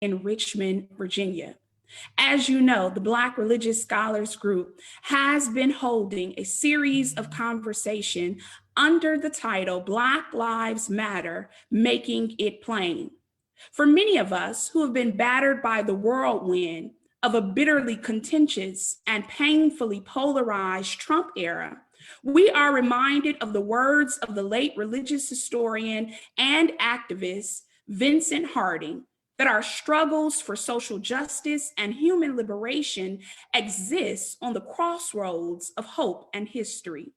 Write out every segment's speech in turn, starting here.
in Richmond, Virginia. As you know, the Black Religious Scholars Group has been holding a series of conversation under the title Black Lives Matter, Making It Plain. For many of us who have been battered by the whirlwind of a bitterly contentious and painfully polarized Trump era, we are reminded of the words of the late religious historian and activist Vincent Harding, that our struggles for social justice and human liberation exist on the crossroads of hope and history.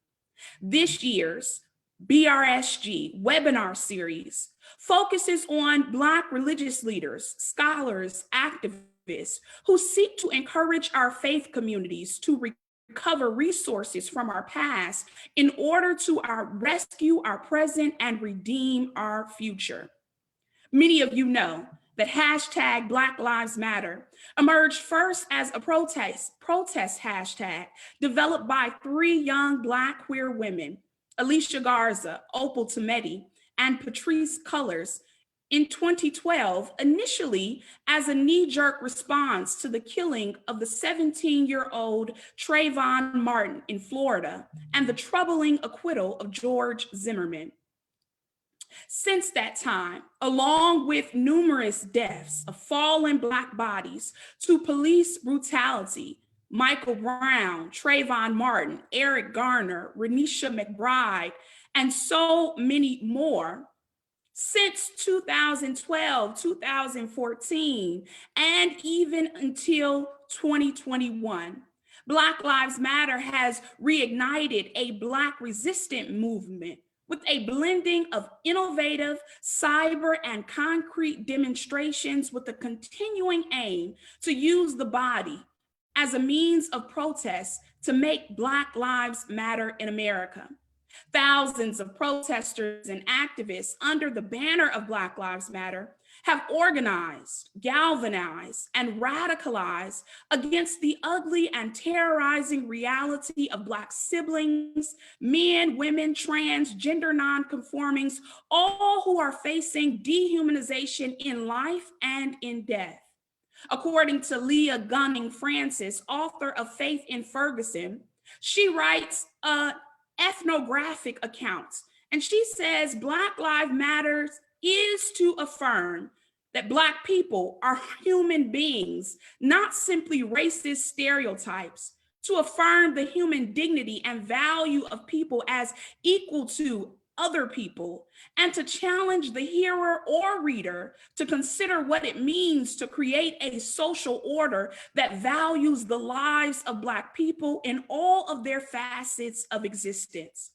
This year's BRSG webinar series focuses on Black religious leaders, scholars, activists who seek to encourage our faith communities to recover resources from our past in order to rescue our present and redeem our future. Many of you know that hashtag Black Lives Matter emerged first as a protest hashtag developed by three young Black queer women, Alicia Garza, Opal Tometi, and Patrice Cullors, in 2012, initially as a knee-jerk response to the killing of the 17-year-old Trayvon Martin in Florida and the troubling acquittal of George Zimmerman. Since that time, along with numerous deaths of fallen Black bodies to police brutality, Michael Brown, Trayvon Martin, Eric Garner, Renisha McBride, and so many more, since 2012, 2014, and even until 2021, Black Lives Matter has reignited a Black resistant movement with a blending of innovative cyber and concrete demonstrations with a continuing aim to use the body as a means of protest to make Black Lives Matter in America. Thousands of protesters and activists under the banner of Black Lives Matter have organized, galvanized, and radicalized against the ugly and terrorizing reality of Black siblings, men, women, trans, gender nonconformings, all who are facing dehumanization in life and in death. According to Leah Gunning Francis, author of Faith in Ferguson, she writes ethnographic accounts, and she says Black Lives Matter is to affirm that Black people are human beings, not simply racist stereotypes, to affirm the human dignity and value of people as equal to other people, and to challenge the hearer or reader to consider what it means to create a social order that values the lives of Black people in all of their facets of existence.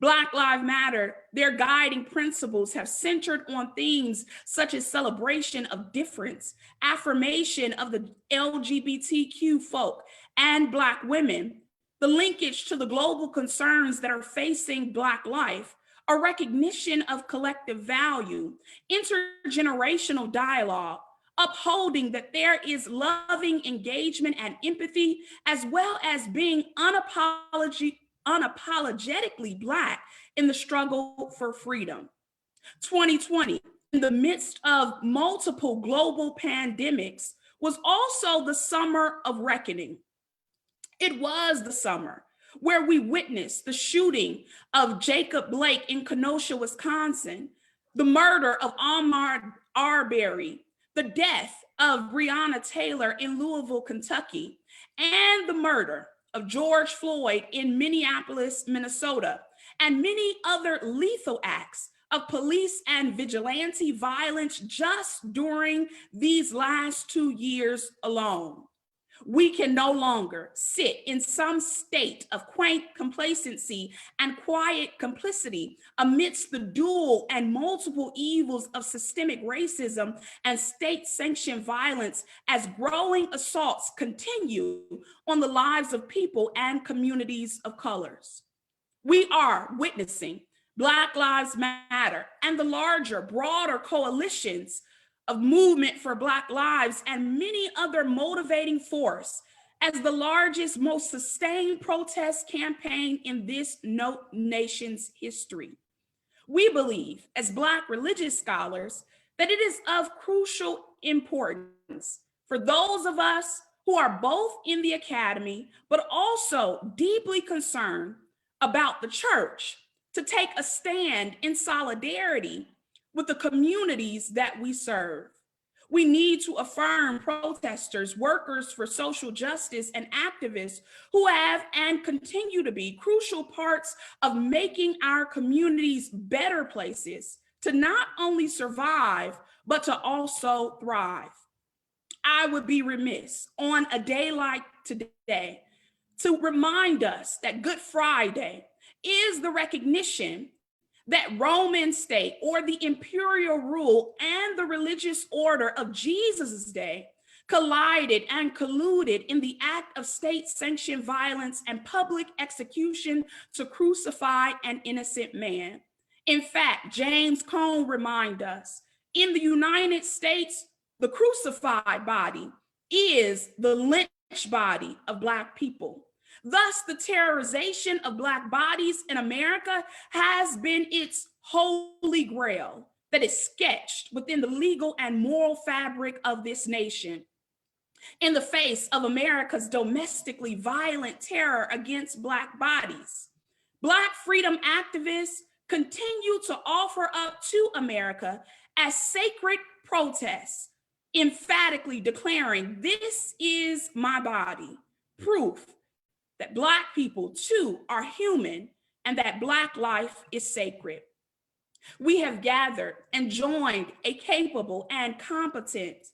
Black Lives Matter, their guiding principles have centered on themes such as celebration of difference, affirmation of the LGBTQ folk and Black women, the linkage to the global concerns that are facing Black life, a recognition of collective value, intergenerational dialogue, upholding that there is loving engagement and empathy, as well as being unapologetically Black in the struggle for freedom. 2020, in the midst of multiple global pandemics, was also the summer of reckoning. It was the summer where we witnessed the shooting of Jacob Blake in Kenosha, Wisconsin, the murder of Ahmaud Arbery, the death of Breonna Taylor in Louisville, Kentucky, and the murder of George Floyd in Minneapolis, Minnesota, and many other lethal acts of police and vigilante violence just during these last 2 years alone. We can no longer sit in some state of quaint complacency and quiet complicity amidst the dual and multiple evils of systemic racism and state-sanctioned violence as growing assaults continue on the lives of people and communities of colors. We are witnessing Black Lives Matter and the larger, broader coalitions of movement for Black lives and many other motivating force as the largest, most sustained protest campaign in this nation's history. We believe, as Black religious scholars, that it is of crucial importance for those of us who are both in the academy, but also deeply concerned about the church to take a stand in solidarity with the communities that we serve. We need to affirm protesters, workers for social justice, and activists who have and continue to be crucial parts of making our communities better places to not only survive, but to also thrive. I would be remiss on a day like today to remind us that Good Friday is the recognition that Roman state or the imperial rule and the religious order of Jesus's day collided and colluded in the act of state-sanctioned violence and public execution to crucify an innocent man. In fact, James Cone reminds us, in the United States, the crucified body is the lynch body of Black people. Thus, the terrorization of Black bodies in America has been its holy grail that is sketched within the legal and moral fabric of this nation. In the face of America's domestically violent terror against Black bodies, Black freedom activists continue to offer up to America as sacred protests, emphatically declaring, "This is my body," proof that Black people too are human and that Black life is sacred. We have gathered and joined a capable and competent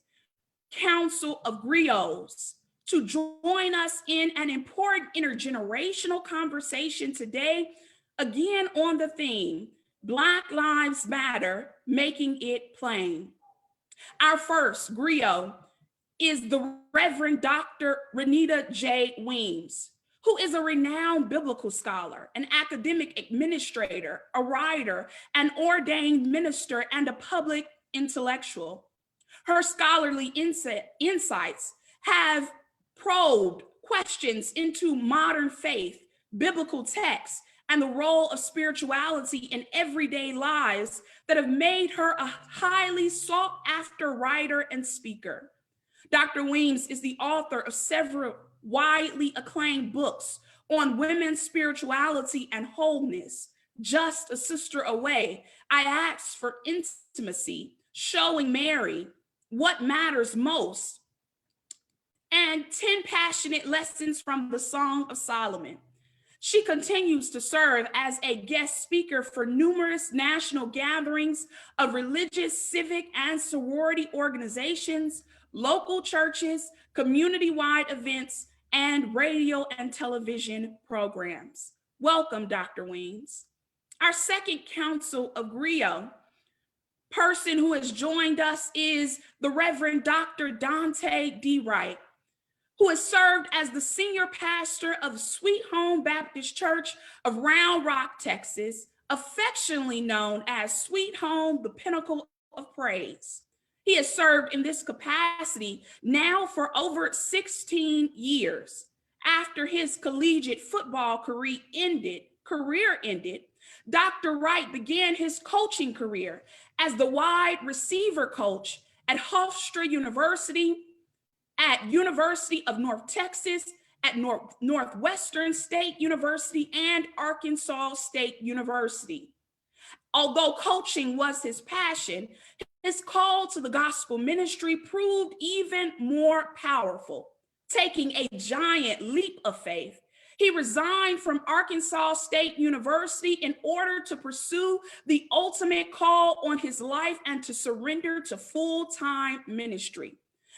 council of griots to join us in an important intergenerational conversation today, again on the theme, Black Lives Matter, making it plain. Our first griot is the Reverend Dr. Renita J. Weems, who is a renowned biblical scholar, an academic administrator, a writer, an ordained minister, and a public intellectual. Her scholarly insights have probed questions into modern faith, biblical texts, and the role of spirituality in everyday lives that have made her a highly sought after writer and speaker. Dr. Weems is the author of several widely acclaimed books on women's spirituality and wholeness. Just a Sister Away, I Asked for Intimacy, Showing Mary What Matters Most, and 10 Passionate Lessons from the Song of Solomon. She continues to serve as a guest speaker for numerous national gatherings of religious, civic, and sorority organizations, local churches, community-wide events, and radio and television programs. Welcome, Dr. Weems. Our second council of griot person who has joined us is the Reverend Dr. Dante D. Wright, who has served as the senior pastor of Sweet Home Baptist Church of Round Rock, Texas, affectionately known as Sweet Home, the Pinnacle of Praise. He has served in this capacity now for over 16 years. After his collegiate football career ended, Dr. Wright began his coaching career as the wide receiver coach at Hofstra University, at University of North Texas, at Northwestern State University, and Arkansas State University. Although coaching was his passion, his call to the gospel ministry proved even more powerful. Taking a giant leap of faith, he resigned from Arkansas State University in order to pursue the ultimate call on his life and to surrender to full-time ministry.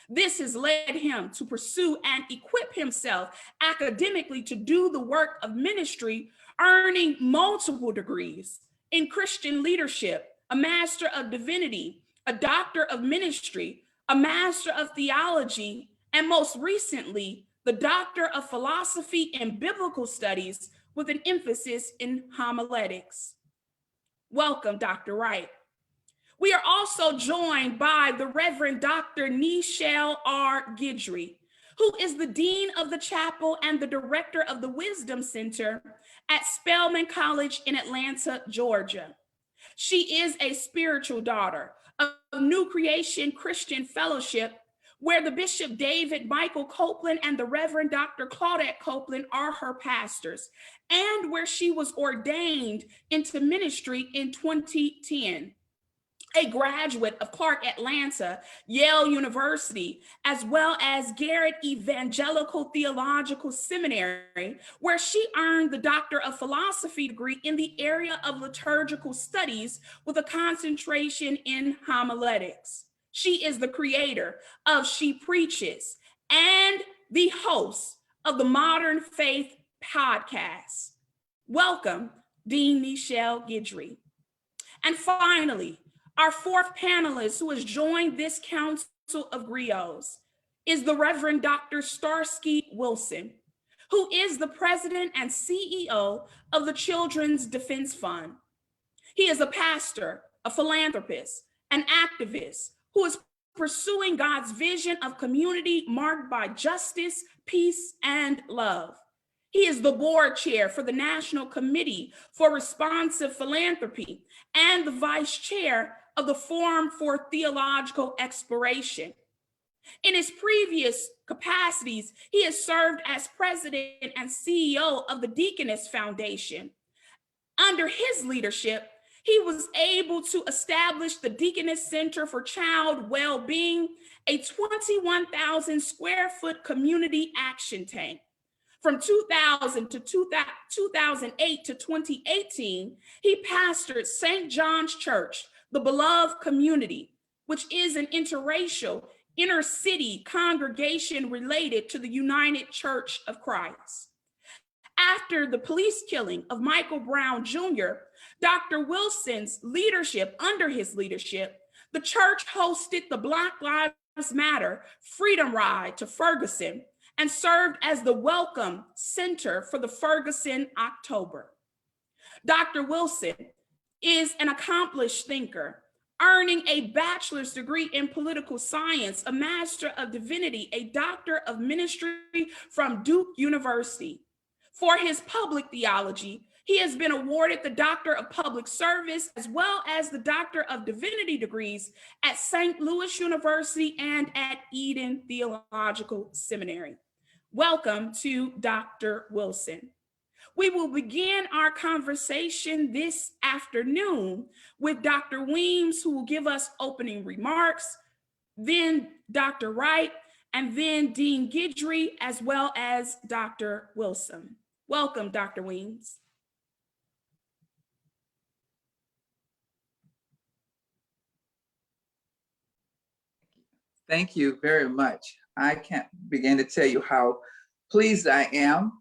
This has led him to pursue and equip himself academically to do the work of ministry, earning multiple degrees in Christian leadership, a Master of Divinity, a Doctor of Ministry, a Master of Theology, and most recently, the Doctor of Philosophy and Biblical Studies with an emphasis in homiletics. Welcome, Dr. Wright. We are also joined by the Reverend Dr. Nichelle R. Guidry, who is the Dean of the Chapel and the Director of the Wisdom Center at Spelman College in Atlanta, Georgia. She is a spiritual daughter, a New Creation Christian Fellowship, where the Bishop David Michael Copeland and the Reverend Dr. Claudette Copeland are her pastors, and where she was ordained into ministry in 2010. A graduate of Clark Atlanta, Yale University, as well as Garrett Evangelical Theological Seminary, where she earned the Doctor of Philosophy degree in the area of liturgical studies with a concentration in homiletics. She is the creator of She Preaches and the host of the Modern Faith podcast. Welcome, Dean Nichelle Guidry. And finally, our fourth panelist who has joined this council of griots is the Reverend Dr. Starsky Wilson, who is the president and CEO of the Children's Defense Fund. He is a pastor, a philanthropist, an activist who is pursuing God's vision of community marked by justice, peace, and love. He is the board chair for the National Committee for Responsive Philanthropy and the vice chair of the Forum for Theological Exploration. In his previous capacities, he has served as president and CEO of the Deaconess Foundation. Under his leadership, he was able to establish the Deaconess Center for Child Well-Being, a 21,000 square foot community action tank. From 2000 to 2008 to 2018, he pastored St. John's Church, the Beloved Community, which is an interracial, inner-city congregation related to the United Church of Christ. After the police killing of Michael Brown Jr., Dr. Wilson's leadership, under his leadership, the church hosted the Black Lives Matter Freedom Ride to Ferguson and served as the welcome center for the Ferguson October. Dr. Wilson is an accomplished thinker, earning a bachelor's degree in political science, a master of divinity, a doctor of ministry from Duke University. For his public theology, he has been awarded the Doctor of Public Service as well as the Doctor of Divinity degrees at St. Louis University and at Eden Theological Seminary. Welcome to Dr. Wilson. We will begin our conversation this afternoon with Dr. Weems, who will give us opening remarks, then Dr. Wright, and then Dean Guidry, as well as Dr. Wilson. Welcome, Dr. Weems. Thank you very much. I can't begin to tell you how pleased I am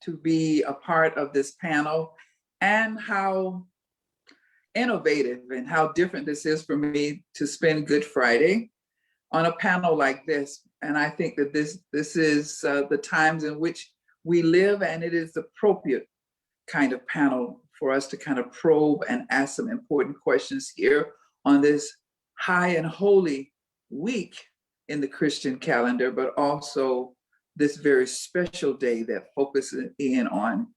to be a part of this panel and how innovative and how different this is for me to spend Good Friday on a panel like this. And I think that this is the times in which we live, and it is the appropriate kind of panel for us to kind of probe and ask some important questions here on this high and holy week in the Christian calendar, but also this very special day that focuses in on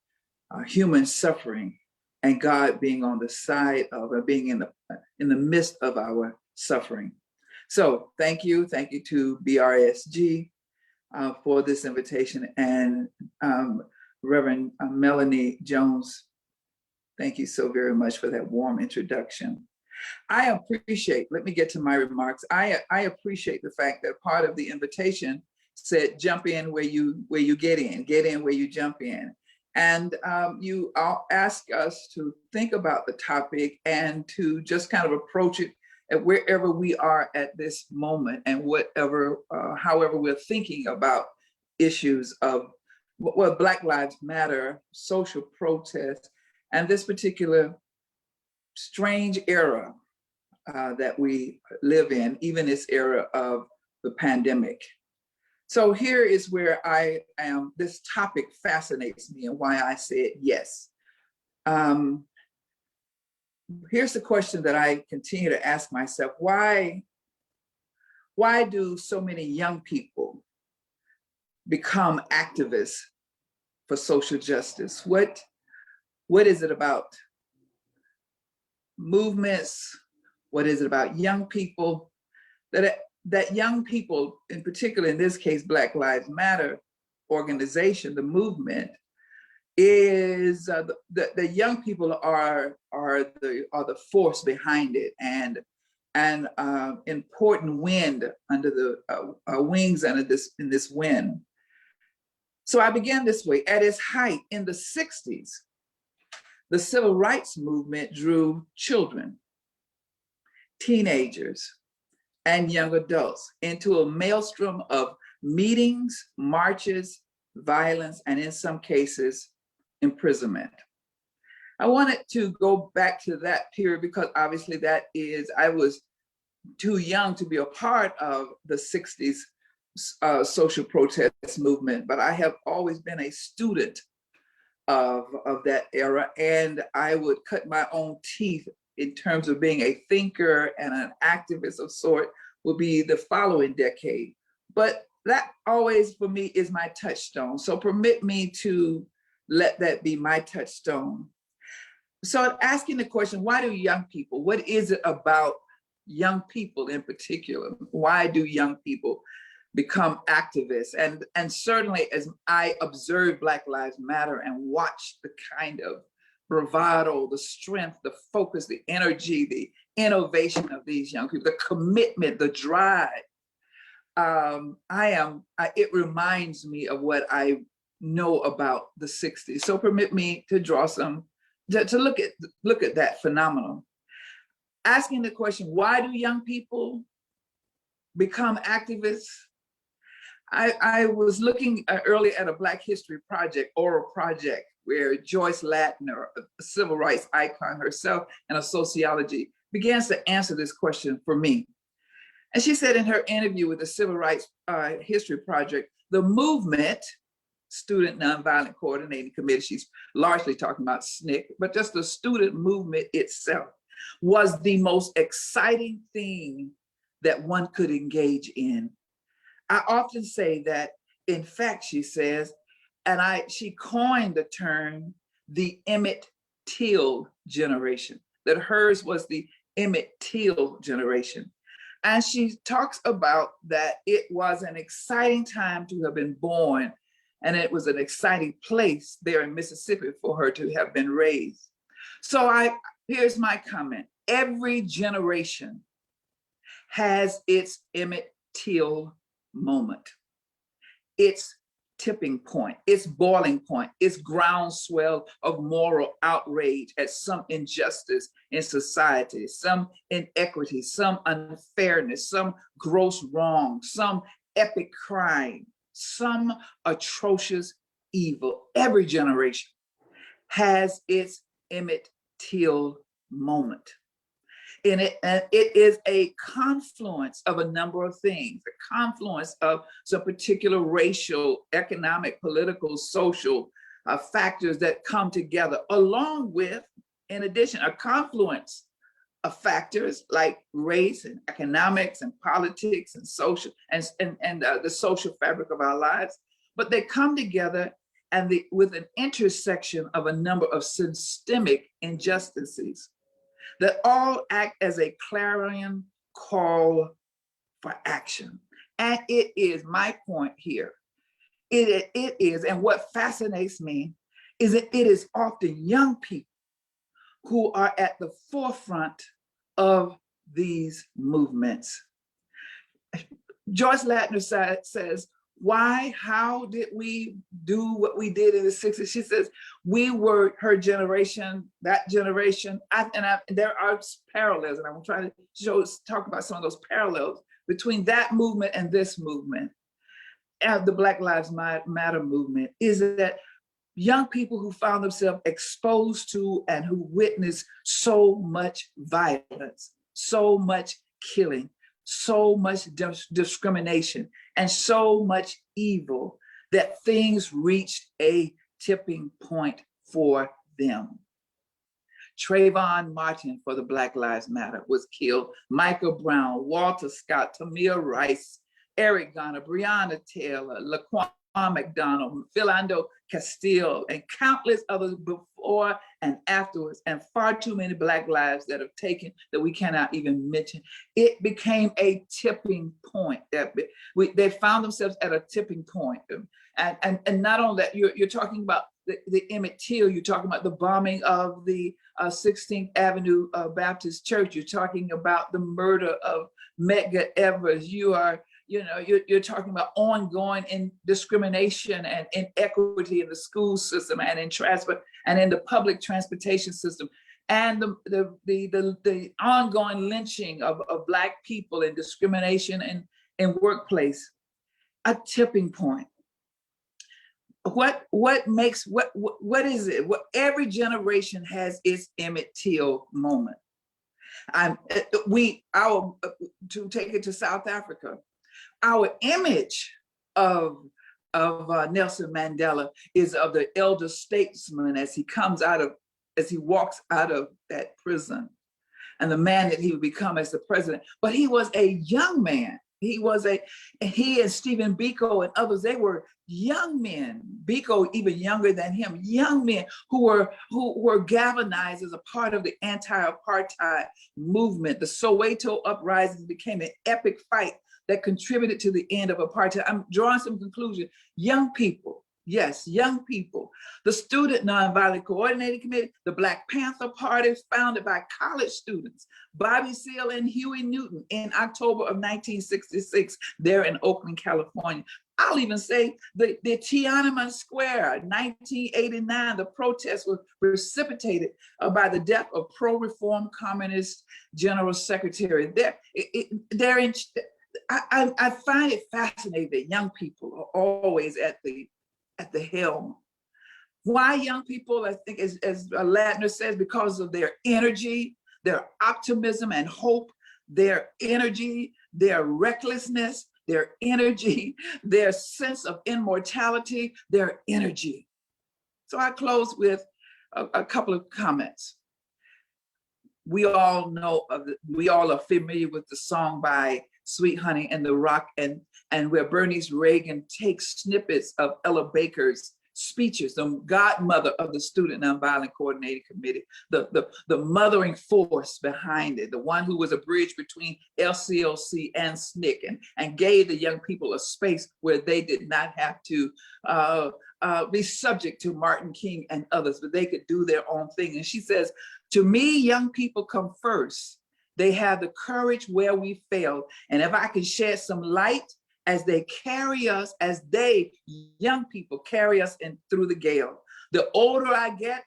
human suffering and God being on the side of, or being in the midst of our suffering. So thank you to BRSG for this invitation, and Reverend Melanie Jones, thank you so very much for that warm introduction. I appreciate, let me get to my remarks. I appreciate the fact that part of the invitation said, jump in where you get in where you jump in. And you all ask us to think about the topic and to just kind of approach it at wherever we are at this moment, and whatever, however we're thinking about issues of Black Lives Matter, social protest, and this particular strange era that we live in, even this era of the pandemic. So here is where I am. This topic fascinates me and why I said yes. Here's the question that I continue to ask myself: why do so many young people become activists for social justice? What is it about movements What is it about young people that young people, in particular, in this case, Black Lives Matter organization, the movement, is the young people are the force behind it, and important wind under the wings under this wind. So I began this way. At its height in the 60s, the civil rights movement drew children, teenagers, and young adults into a maelstrom of meetings, marches, violence, and in some cases, imprisonment. I wanted to go back to that period because obviously I was too young to be a part of the 60s social protest movement, but I have always been a student of that era, and I would cut my own teeth in terms of being a thinker and an activist of sort will be the following decade. But that always for me is my touchstone. So permit me to let that be my touchstone. So asking the question, why do young people, what is it about young people in particular? Why do young people become activists? And certainly as I observe Black Lives Matter and watch the kind of bravado, the strength, the focus, the energy, the innovation of these young people, the commitment, the drive, it reminds me of what I know about the 60s. So permit me to draw to look at that phenomenon. Asking the question, why do young people become activists? I was looking early at a Black History Project, oral project, where Joyce Latner, a civil rights icon herself and a sociology, begins to answer this question for me. And she said in her interview with the Civil Rights History Project, the movement, Student Nonviolent Coordinating Committee, she's largely talking about SNCC, but just the student movement itself was the most exciting thing that one could engage in. I often say that, in fact, she says, and she coined the term, the Emmett Till generation, that hers was the Emmett Till generation. And she talks about that it was an exciting time to have been born, and it was an exciting place there in Mississippi for her to have been raised. So here's my comment. Every generation has its Emmett Till moment, its tipping point, its boiling point, its groundswell of moral outrage at some injustice in society, some inequity, some unfairness, some gross wrong, some epic crime, some atrocious evil. Every generation has its Emmett Till moment. And it is a confluence of a number of things, a confluence of some particular racial, economic, political, social factors that come together, along with, in addition, a confluence of factors like race and economics and politics and social and the social fabric of our lives. But they come together with an intersection of a number of systemic injustices that all act as a clarion call for action. And it is my point here. It is, and what fascinates me is that it is often young people who are at the forefront of these movements. Joyce Latner says, how did we do what we did in the 60s? She says, we were her generation, that generation, there are parallels, and I'm trying to talk about some of those parallels between that movement and this movement, and the Black Lives Matter movement, is that young people who found themselves exposed to and who witnessed so much violence, so much killing, so much discrimination, and so much evil that things reached a tipping point for them. Trayvon Martin for the Black Lives Matter was killed. Michael Brown, Walter Scott, Tamir Rice, Eric Garner, Breonna Taylor, Laquan McDonald, Philando Castile, and countless others before and afterwards, and far too many Black lives that have taken that we cannot even mention. It became a tipping point. They found themselves at a tipping point. And not only that, you're talking about the Emmett Till, you're talking about the bombing of the 16th Avenue Baptist Church, you're talking about the murder of Medgar Evers, you're talking about ongoing discrimination and inequity in the school system and in transport and in the public transportation system, and the ongoing lynching of Black people and discrimination in workplace. A tipping point. What is it? Every generation has its Emmett Till moment. To take it to South Africa, our image of Nelson Mandela is of the elder statesman as he walks out of that prison, and the man that he would become as the president. But he was a young man. He and Stephen Biko and others, they were young men, Biko even younger than him, young men who were galvanized as a part of the anti-apartheid movement. The Soweto uprising became an epic fight that contributed to the end of apartheid. I'm drawing some conclusion. Young people, yes, young people. The Student Nonviolent Coordinating Committee, the Black Panther Party, founded by college students, Bobby Seale and Huey Newton in October of 1966, there in Oakland, California. I'll even say the Tiananmen Square, 1989, the protest was precipitated by the death of pro-reform communist General Secretary. I find it fascinating that young people are always at the helm. Why young people? I think, as Ladner says, because of their energy, their optimism and hope, their energy, their recklessness, their energy, their sense of immortality, their energy. So I close with a couple of comments. We all are familiar with the song by Sweet Honey and the Rock, and where Bernice Reagan takes snippets of Ella Baker's speeches, the godmother of the Student Nonviolent Coordinating Committee, the mothering force behind it, the one who was a bridge between LCLC and SNCC, and gave the young people a space where they did not have to be subject to Martin King and others, but they could do their own thing. And she says, to me, young people come first. They have the courage where we failed. And if I can shed some light as they carry us, young people, carry us through the gale. The older I get,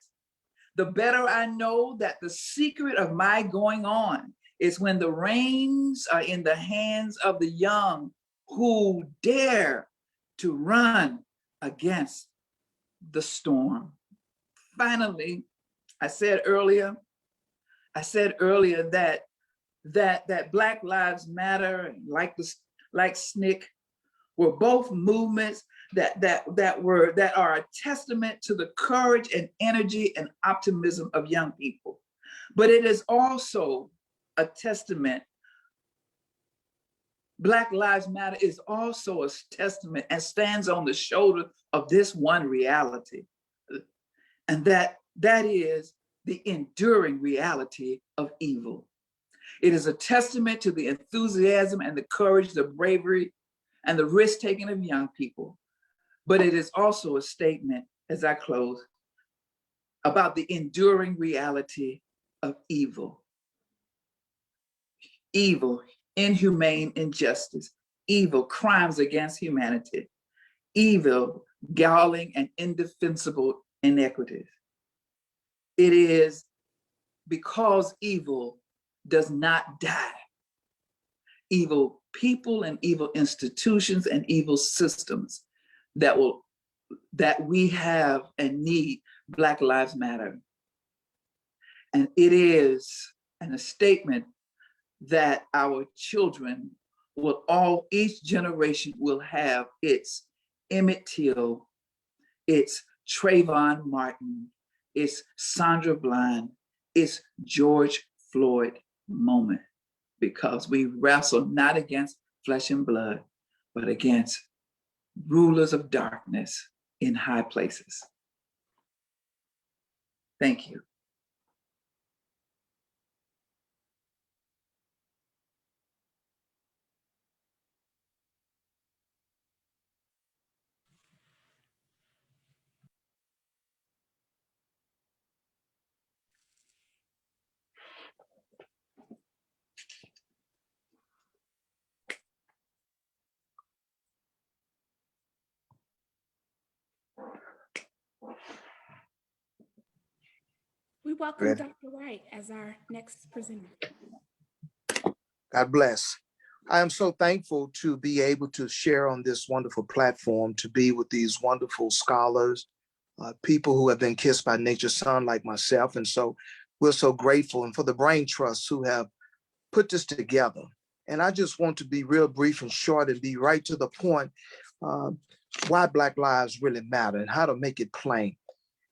the better I know that the secret of my going on is when the reins are in the hands of the young who dare to run against the storm. Finally, I said earlier that Black Lives Matter, like SNCC, were both movements that are a testament to the courage and energy and optimism of young people. But it is also a testament. Black Lives Matter is also a testament and stands on the shoulder of this one reality, and that is the enduring reality of evil. It is a testament to the enthusiasm and the courage, the bravery, and the risk-taking of young people. But it is also a statement, as I close, about the enduring reality of evil. Evil, inhumane injustice, evil, crimes against humanity, evil, galling and indefensible inequities. It is because evil does not die. Evil people and evil institutions and evil systems that we have and need Black Lives Matter. And it is a statement that our children each generation will have its Emmett Till, its Trayvon Martin, its Sandra Bland, its George Floyd moment, because we wrestle not against flesh and blood, but against rulers of darkness in high places. Thank you. welcome Dr. Wright as our next presenter. God bless. I am so thankful to be able to share on this wonderful platform, to be with these wonderful scholars, people who have been kissed by nature's son like myself. And so we're so grateful, and for the Brain Trust who have put this together. And I just want to be real brief and short and be right to the point, why Black lives really matter and how to make it plain.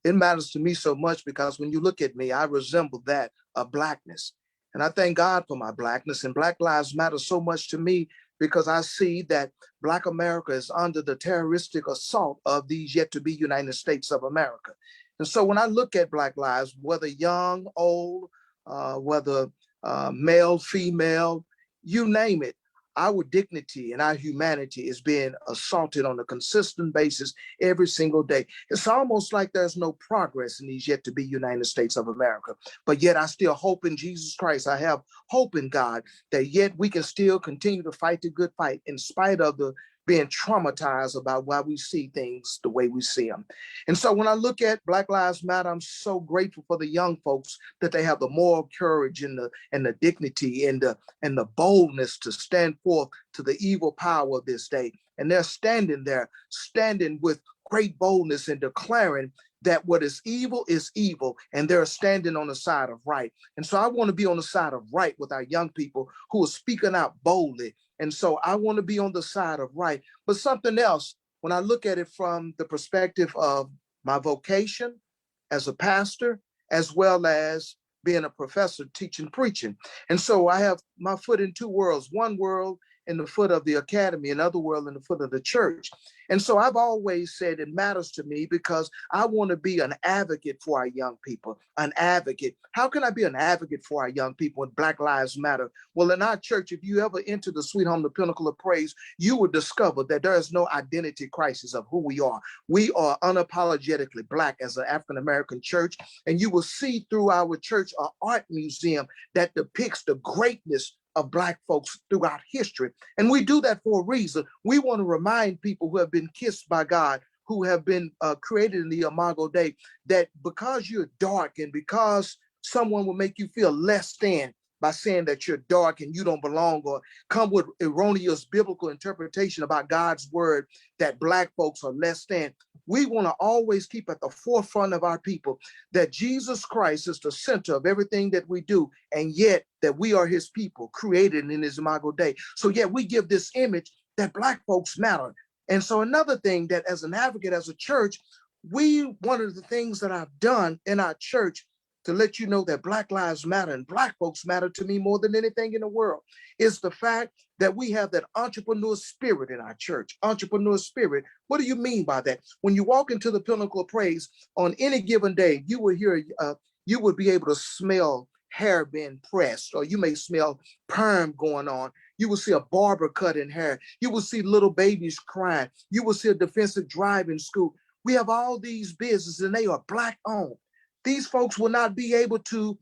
It matters to me so much because when you look at me, I resemble that of Blackness. And I thank God for my Blackness, and Black lives matter so much to me because I see that Black America is under the terroristic assault of these yet to be United States of America. And so when I look at Black lives, whether young, old, whether male, female, you name it, our dignity and our humanity is being assaulted on a consistent basis every single day. It's almost like there's no progress in these yet to be United States of America. But yet I still hope in Jesus Christ. I have hope in God that yet we can still continue to fight the good fight in spite of the being traumatized about why we see things the way we see them. And so when I look at Black Lives Matter, I'm so grateful for the young folks that they have the moral courage and the dignity and the boldness to stand forth to the evil power of this day. And they're standing there, standing with great boldness and declaring that what is evil, and they're standing on the side of right. And so I want to be on the side of right with our young people who are speaking out boldly. And so I want to be on the side of right. But something else, when I look at it from the perspective of my vocation as a pastor, as well as being a professor, teaching, preaching. And so I have my foot in two worlds, one world in the foot of the academy, another world in the foot of the church. And so I've always said it matters to me because I want to be an advocate for our young people, an advocate. How can I be an advocate for our young people when Black Lives Matter? Well, in our church, if you ever enter the Sweet Home, the Pinnacle of Praise, you will discover that there is no identity crisis of who we are. We are unapologetically Black as an African-American church, and you will see through our church an art museum that depicts the greatness of Black folks throughout history. And we do that for a reason. We want to remind people who have been kissed by God, who have been created in the Imago Dei, that because you're dark and because someone will make you feel less than by saying that you're dark and you don't belong, or come with erroneous biblical interpretation about God's word that Black folks are less than. We want to always keep at the forefront of our people that Jesus Christ is the center of everything that we do, and yet that we are his people created in his Imago Dei. So yet we give this image that Black folks matter. And so another thing that as an advocate, as a church, one of the things that I've done in our church to let you know that Black lives matter and Black folks matter to me more than anything in the world is the fact that we have that entrepreneur spirit in our church. Entrepreneur spirit. What do you mean by that? When you walk into the Pinnacle of Praise on any given day, you will hear, you would be able to smell hair being pressed, or you may smell perm going on. You will see a barber cutting hair. You will see little babies crying. You will see a defensive driving school. We have all these businesses and they are Black owned. These folks will not be able to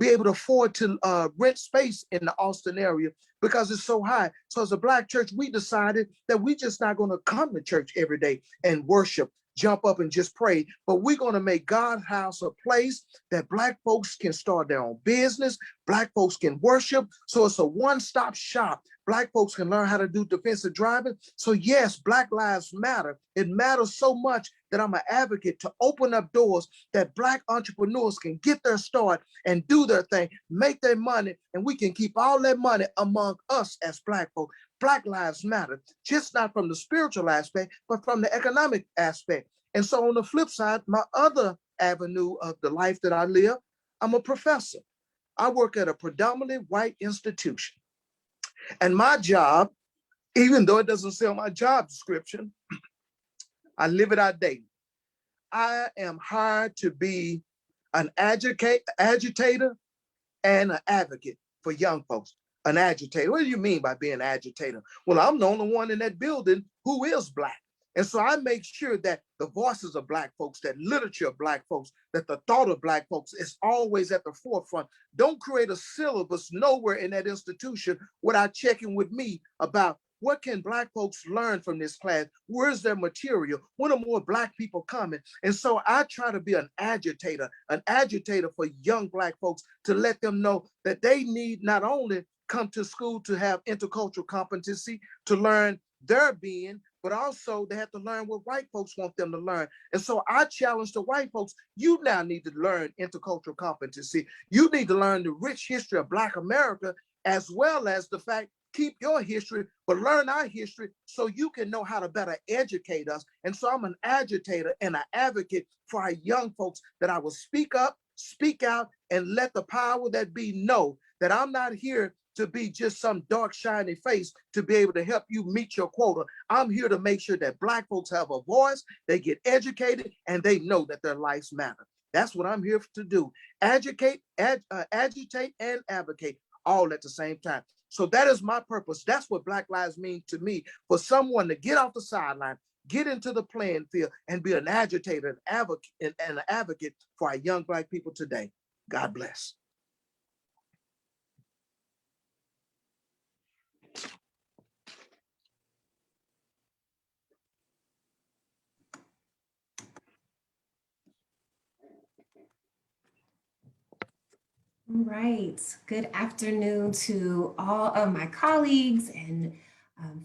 afford to rent space in the Austin area because it's so high. So as a Black church, we decided that we just not going to come to church every day and worship, jump up and just pray, but we're going to make God's house a place that Black folks can start their own business. Black folks can worship. So it's a one-stop shop. Black folks can learn how to do defensive driving. So yes, Black lives matter. It matters so much that I'm an advocate to open up doors that Black entrepreneurs can get their start and do their thing, make their money, and we can keep all that money among us as Black folks. Black lives matter, just not from the spiritual aspect, but from the economic aspect. And so on the flip side, my other avenue of the life that I live, I'm a professor. I work at a predominantly white institution. And my job, even though it doesn't say on my job description, I live it out daily. I am hired to be an agitator and an advocate for young folks. An agitator. What do you mean by being an agitator? Well, I'm the only one in that building who is Black. And so I make sure that the voices of Black folks, that literature of Black folks, that the thought of Black folks is always at the forefront. Don't create a syllabus nowhere in that institution without checking with me about What can Black folks learn from this class? Where's their material? When are more Black people coming? And so I try to be an agitator for young Black folks to let them know that they need not only come to school to have intercultural competency, to learn their being, but also they have to learn what white folks want them to learn. And so I challenge the white folks, you now need to learn intercultural competency. You need to learn the rich history of Black America, as well as the fact, keep your history, but learn our history so you can know how to better educate us. And so I'm an agitator and an advocate for our young folks, that I will speak up, speak out, and let the power that be know that I'm not here to be just some dark, shiny face to be able to help you meet your quota. I'm here to make sure that Black folks have a voice, they get educated, and they know that their lives matter. That's what I'm here to do. Agitate, and advocate all at the same time. So that is my purpose. That's what Black Lives mean to me, for someone to get off the sideline, get into the playing field, and be an agitator, and an advocate for our young Black people today. God bless. All right. Good afternoon to all of my colleagues and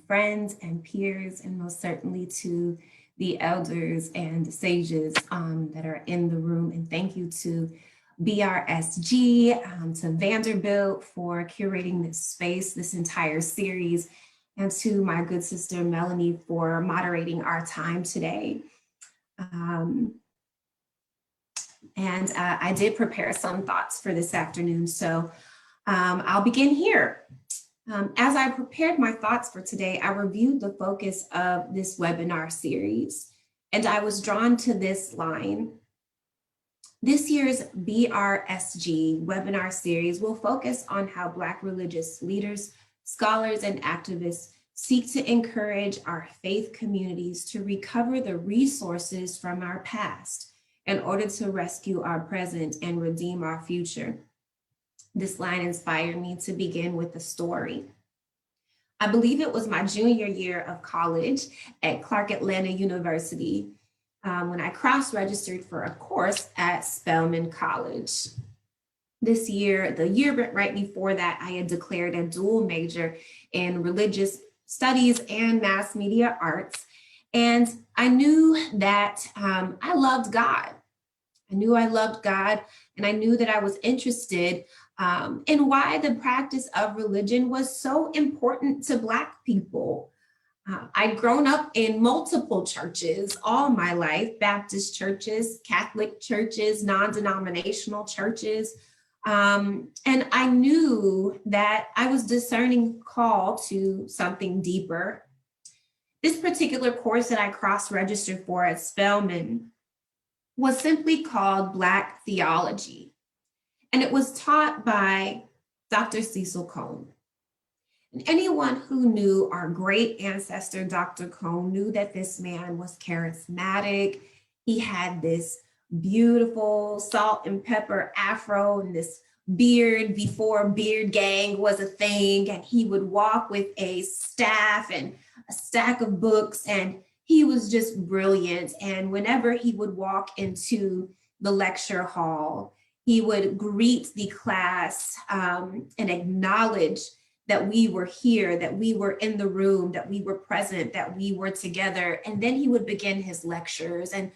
friends and peers, and most certainly to the elders and sages that are in the room. And thank you to BRSG, to Vanderbilt for curating this space, this entire series, and to my good sister Melanie for moderating our time today. I did prepare some thoughts for this afternoon, so I'll begin here. As I prepared my thoughts for today, I reviewed the focus of this webinar series, and I was drawn to this line. This year's BRSG webinar series will focus on how Black religious leaders, scholars, and activists seek to encourage our faith communities to recover the resources from our past in order to rescue our present and redeem our future. This line inspired me to begin with a story. I believe it was my junior year of college at Clark Atlanta University when I cross-registered for a course at Spelman College. This year, the year right before that, I had declared a dual major in religious studies and mass media arts. And I knew that I loved God. I knew I loved God, and I knew that I was interested in why the practice of religion was so important to Black people. I'd grown up in multiple churches all my life, Baptist churches, Catholic churches, non-denominational churches. And I knew that I was discerning call to something deeper. This particular course that I cross-registered for at Spelman was simply called Black Theology. And it was taught by Dr. Cecil Cone. And anyone who knew our great ancestor, Dr. Cone, knew that this man was charismatic. He had this beautiful salt and pepper afro and this beard before beard gang was a thing. And he would walk with a staff and a stack of books, and he was just brilliant. And whenever he would walk into the lecture hall, he would greet the class and acknowledge that we were here, that we were in the room, that we were present, that we were together. And then he would begin his lectures. And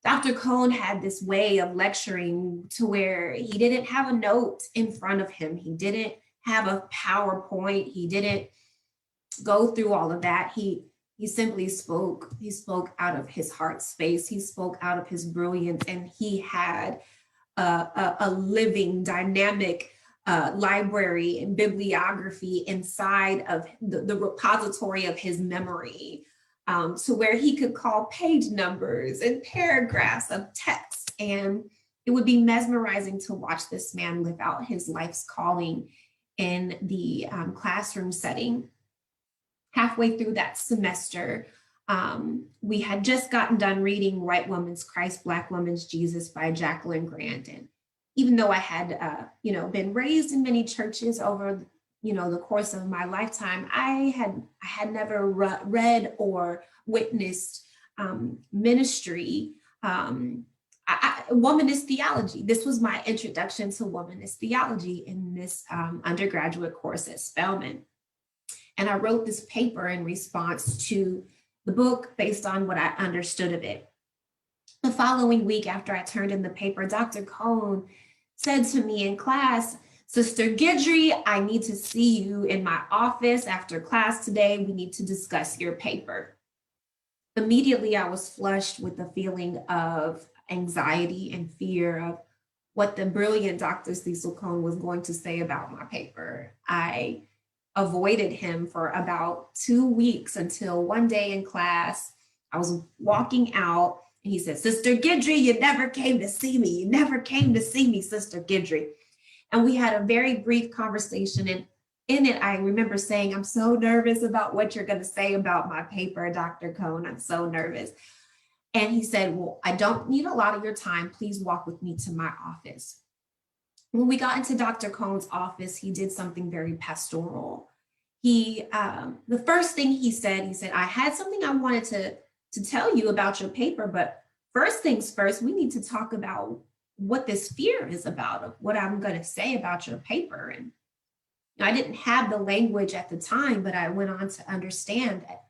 Dr. Cone had this way of lecturing to where he didn't have a note in front of him. He didn't have a PowerPoint. He didn't go through all of that. He simply spoke. He spoke out of his heart space. He spoke out of his brilliance, and he had a living, dynamic library and bibliography inside of the repository of his memory, to where he could call page numbers and paragraphs of text. And it would be mesmerizing to watch this man live out his life's calling in the classroom setting. Halfway through that semester, we had just gotten done reading White Woman's Christ, Black Woman's Jesus by Jacqueline Grant. And even though I had been raised in many churches over the course of my lifetime, I had never read or witnessed ministry, womanist theology. This was my introduction to womanist theology in this undergraduate course at Spelman. And I wrote this paper in response to the book based on what I understood of it. The following week after I turned in the paper, Dr. Cohn said to me in class, "Sister Guidry, I need to see you in my office after class today. We need to discuss your paper." Immediately, I was flushed with the feeling of anxiety and fear of what the brilliant Dr. Cecil Cohn was going to say about my paper. I avoided him for about 2 weeks until one day in class, I was walking out and he said, "Sister Guidry, you never came to see me. You never came to see me, Sister Guidry." And we had a very brief conversation. And in it, I remember saying, "I'm so nervous about what you're going to say about my paper, Dr. Cohn. I'm so nervous." And he said, "Well, I don't need a lot of your time. Please walk with me to my office." When we got into Dr. Cohn's office, he did something very pastoral. The first thing he said, "I had something I wanted to tell you about your paper, but first things first, we need to talk about what this fear is about, of what I'm going to say about your paper." And I didn't have the language at the time, but I went on to understand that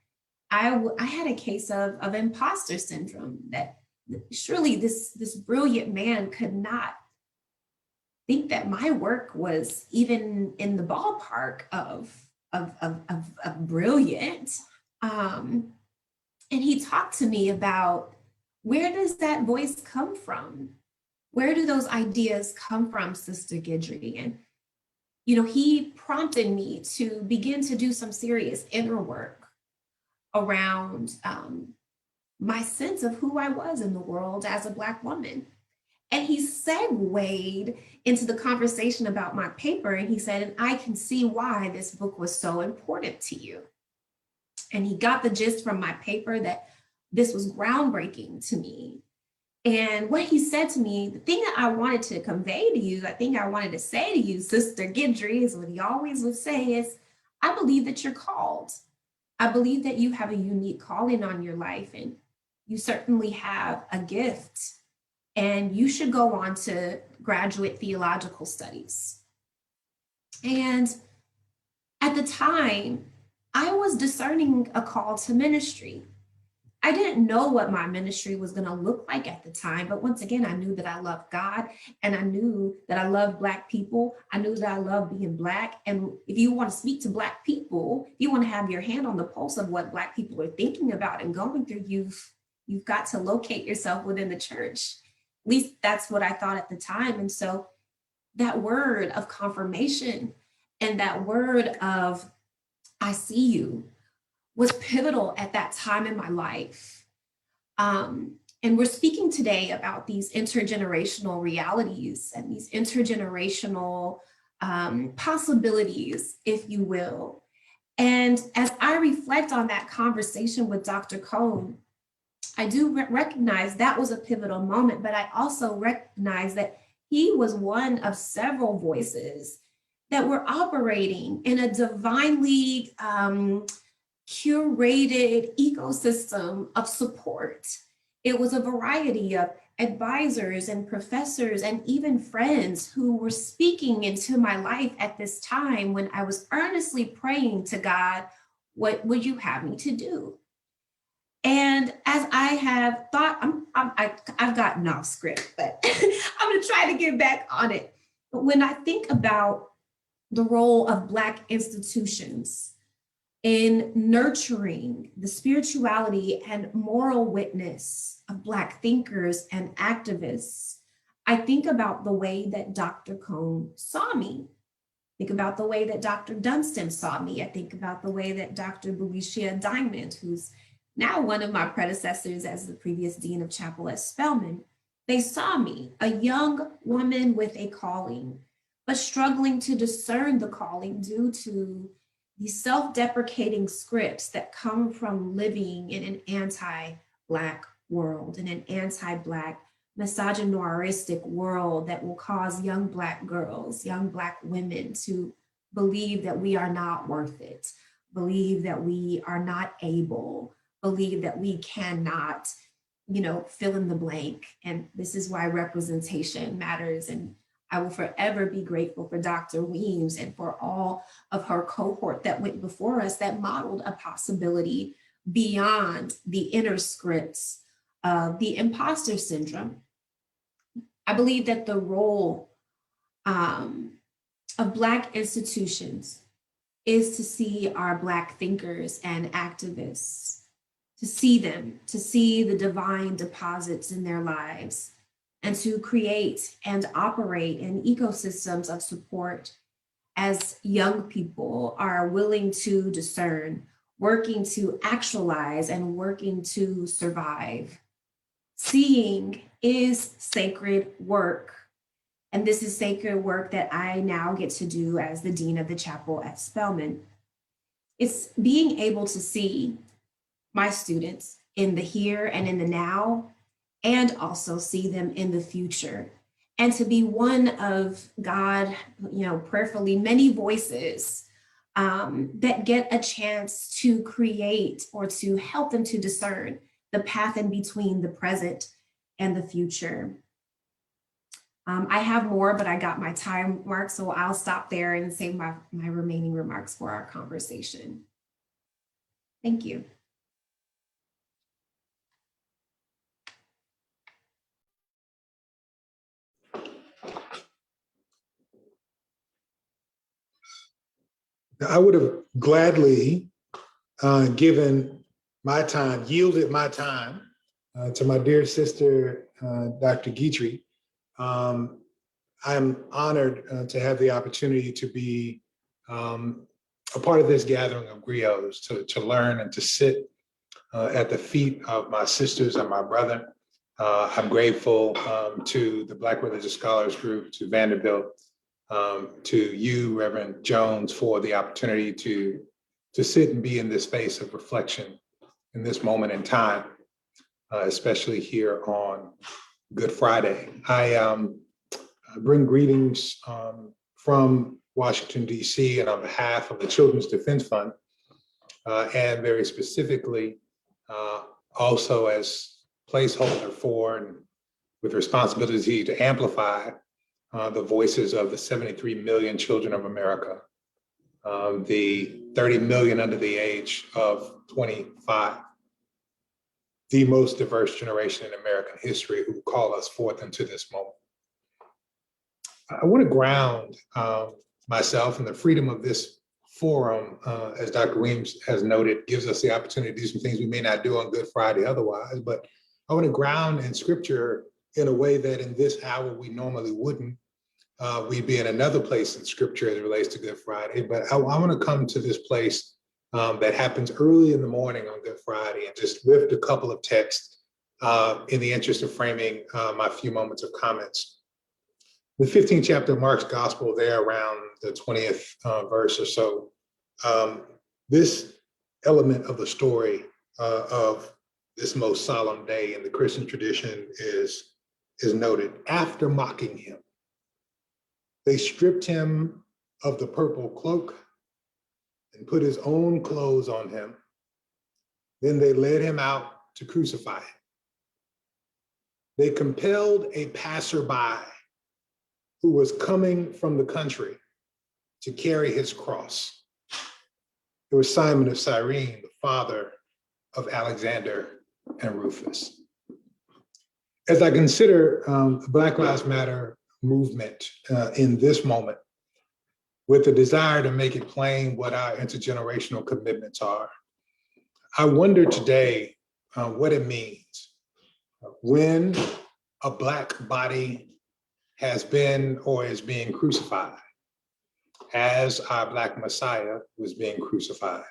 I had a case of imposter syndrome, that surely this brilliant man could not think that my work was even in the ballpark of brilliant. And he talked to me about, where does that voice come from? Where do those ideas come from, Sister Guidry? And, he prompted me to begin to do some serious inner work around my sense of who I was in the world as a Black woman. And he segued into the conversation about my paper, and he said, "And I can see why this book was so important to you." And he got the gist from my paper that this was groundbreaking to me. And what he said to me, the thing that I wanted to convey to you, I think I wanted to say to you, Sister Guidry, is what he always would say is, "I believe that you're called. I believe that you have a unique calling on your life, and you certainly have a gift, and you should go on to graduate theological studies." And at the time, I was discerning a call to ministry. I didn't know what my ministry was going to look like at the time, but once again, I knew that I loved God, and I knew that I loved Black people. I knew that I loved being Black. And if you want to speak to Black people, if you want to have your hand on the pulse of what Black people are thinking about and going through, you've got to locate yourself within the church. At least that's what I thought at the time. And so that word of confirmation and that word of "I see you" was pivotal at that time in my life. And we're speaking today about these intergenerational realities and these intergenerational possibilities, if you will. And as I reflect on that conversation with Dr. Cohn, I do recognize that was a pivotal moment, but I also recognize that he was one of several voices that were operating in a divinely curated ecosystem of support. It was a variety of advisors and professors and even friends who were speaking into my life at this time when I was earnestly praying to God, "What would you have me to do?" And as I have thought, I've gotten off script, but I'm going to try to get back on it. But when I think about the role of Black institutions in nurturing the spirituality and moral witness of Black thinkers and activists, I think about the way that Dr. Cohn saw me. Think about the way that Dr. Dunstan saw me. I think about the way that Dr. Belicia Diamond, who's now one of my predecessors as the previous dean of chapel at Spelman, they saw me, a young woman with a calling, but struggling to discern the calling due to these self-deprecating scripts that come from living in an anti-Black world, in an anti-Black misogynoiristic world that will cause young Black girls, young Black women to believe that we are not worth it, believe that we are not able, believe that we cannot, fill in the blank. And this is why representation matters. And I will forever be grateful for Dr. Weems and for all of her cohort that went before us that modeled a possibility beyond the inner scripts of the imposter syndrome. I believe that the role of Black institutions is to see our Black thinkers and activists, to see them, to see the divine deposits in their lives, and to create and operate in ecosystems of support as young people are willing to discern, working to actualize, and working to survive. Seeing is sacred work. And this is sacred work that I now get to do as the Dean of the Chapel at Spelman. It's being able to see my students in the here and in the now, and also see them in the future. And to be one of God, prayerfully many voices that get a chance to create or to help them to discern the path in between the present and the future. I have more, but I got my time mark, so I'll stop there and save my remaining remarks for our conversation. Thank you. I would have gladly given my time, yielded my time to my dear sister, Dr. Guitry. I'm honored to have the opportunity to be a part of this gathering of griots, to learn and to sit at the feet of my sisters and my brother. I'm grateful to the Black Religious Scholars Group, to Vanderbilt, to you, Reverend Jones, for the opportunity to sit and be in this space of reflection in this moment in time, especially here on Good Friday. I bring greetings from Washington, D.C., and on behalf of the Children's Defense Fund, and very specifically also as placeholder for and with responsibility to amplify the voices of the 73 million children of America, the 30 million under the age of 25, the most diverse generation in American history who call us forth into this moment. I want to ground myself in the freedom of this forum, as Dr. Weems has noted, gives us the opportunity to do some things we may not do on Good Friday otherwise, but I want to ground in scripture in a way that in this hour we normally wouldn't. We'd be in another place in scripture as it relates to Good Friday, but I want to come to this place that happens early in the morning on Good Friday and just lift a couple of texts in the interest of framing my few moments of comments. The 15th chapter of Mark's gospel, there around the 20th verse or so, this element of the story of this most solemn day in the Christian tradition is noted. After mocking him, they stripped him of the purple cloak and put his own clothes on him. Then they led him out to crucify him. They compelled a passerby who was coming from the country to carry his cross. It was Simon of Cyrene, the father of Alexander and Rufus. As I consider the Black Lives Matter movement in this moment, with the desire to make it plain what our intergenerational commitments are, I wonder today what it means when a Black body has been or is being crucified, as our Black Messiah was being crucified.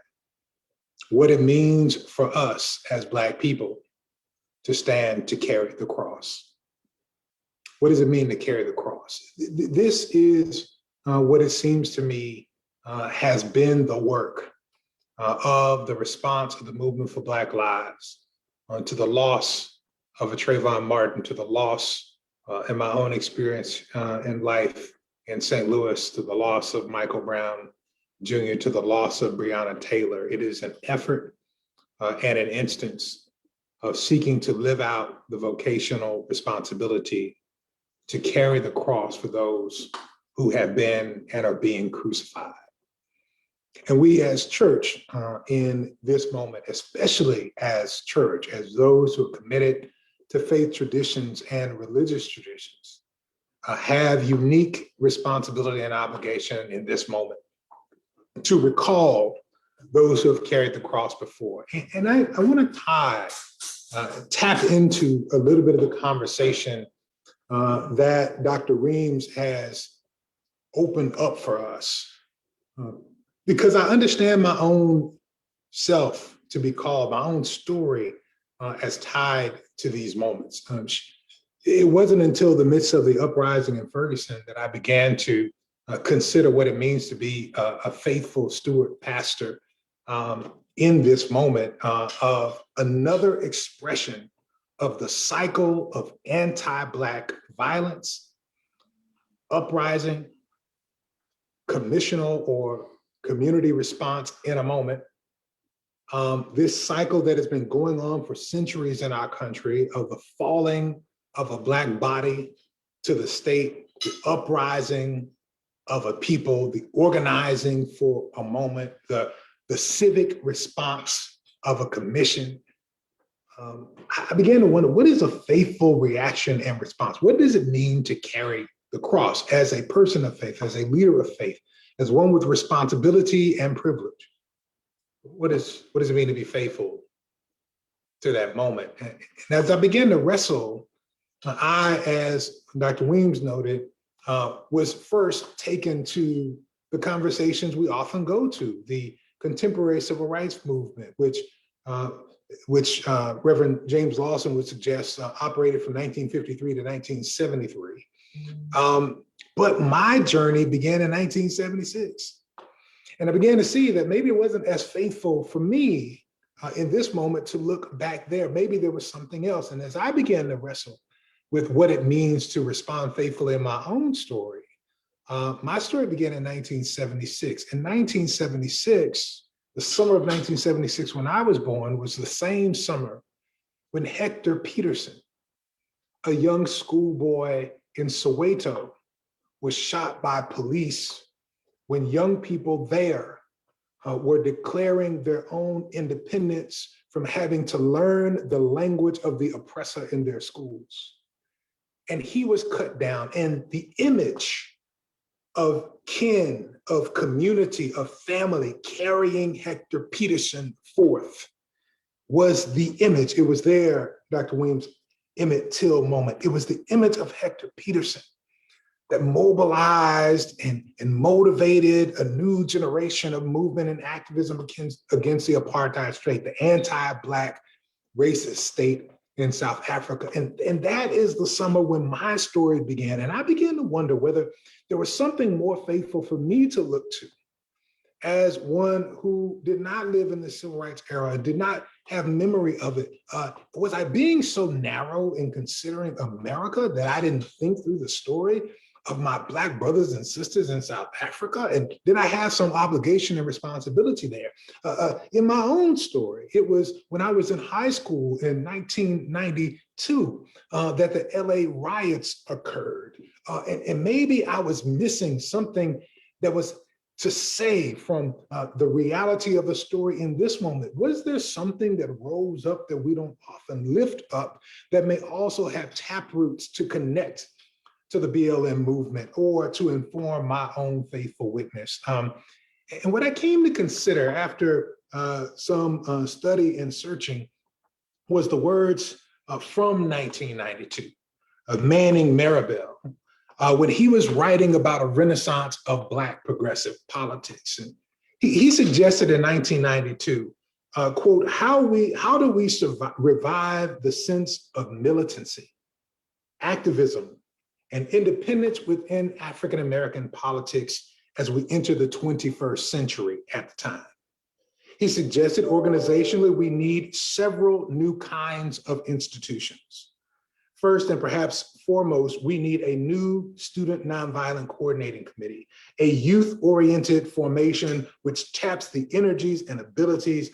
What it means for us as Black people to stand to carry the cross. What does it mean to carry the cross? This is what it seems to me has been the work of the response of the movement for Black lives to the loss of a Trayvon Martin, to the loss in my own experience in life in St. Louis, to the loss of Michael Brown Jr., to the loss of Breonna Taylor. It is an effort and an instance of seeking to live out the vocational responsibility to carry the cross for those who have been and are being crucified. And we as church in this moment, especially as church, as those who are committed to faith traditions and religious traditions, have unique responsibility and obligation in this moment to recall those who have carried the cross before. And I want to tap into a little bit of the conversation that Dr. Reams has opened up for us. Because I understand my own self to be called, my own story as tied to these moments. It wasn't until the midst of the uprising in Ferguson that I began to consider what it means to be a faithful steward pastor in this moment of another expression of the cycle of anti-Black violence, uprising, commissional or community response in a moment. This cycle that has been going on for centuries in our country of the falling of a Black body to the state, the uprising of a people, the organizing for a moment, the civic response of a commission. I began to wonder, what is a faithful reaction and response? What does it mean to carry the cross as a person of faith, as a leader of faith, as one with responsibility and privilege? What does it mean to be faithful to that moment? And as I began to wrestle, I, as Dr. Weems noted, was first taken to the conversations we often go to, the contemporary civil rights movement, which Reverend James Lawson would suggest operated from 1953 to 1973. But my journey began in 1976. And I began to see that maybe it wasn't as faithful for me in this moment to look back there. Maybe there was something else. And as I began to wrestle with what it means to respond faithfully in my own story, my story began in 1976. In 1976, the summer of 1976, when I was born, was the same summer when Hector Peterson, a young schoolboy in Soweto, was shot by police when young people there were declaring their own independence from having to learn the language of the oppressor in their schools. And he was cut down, and the image of kin, of community, of family carrying Hector Peterson forth was the image. It was there, Dr. Williams' Emmett Till moment. It was the image of Hector Peterson that mobilized and motivated a new generation of movement and activism against the apartheid state, the anti-Black racist state in South Africa. And that is the summer when my story began. And I began to wonder whether there was something more faithful for me to look to as one who did not live in the civil rights era, did not have memory of it. Was I being so narrow in considering America that I didn't think through the story of my Black brothers and sisters in South Africa? And did I have some obligation and responsibility there? In my own story, it was when I was in high school in 1992 that the LA riots occurred. And maybe I was missing something that was to say from the reality of the story in this moment. Was there something that rose up that we don't often lift up that may also have taproots to connect to the BLM movement or to inform my own faithful witness? And what I came to consider after some study and searching was the words from 1992 of Manning Marable, when he was writing about a renaissance of Black progressive politics. And he suggested in 1992, quote, how do we revive the sense of militancy, activism, and independence within African-American politics as we enter the 21st century at the time? He suggested organizationally, we need several new kinds of institutions. First and perhaps foremost, we need a new student nonviolent coordinating committee, a youth-oriented formation which taps the energies and abilities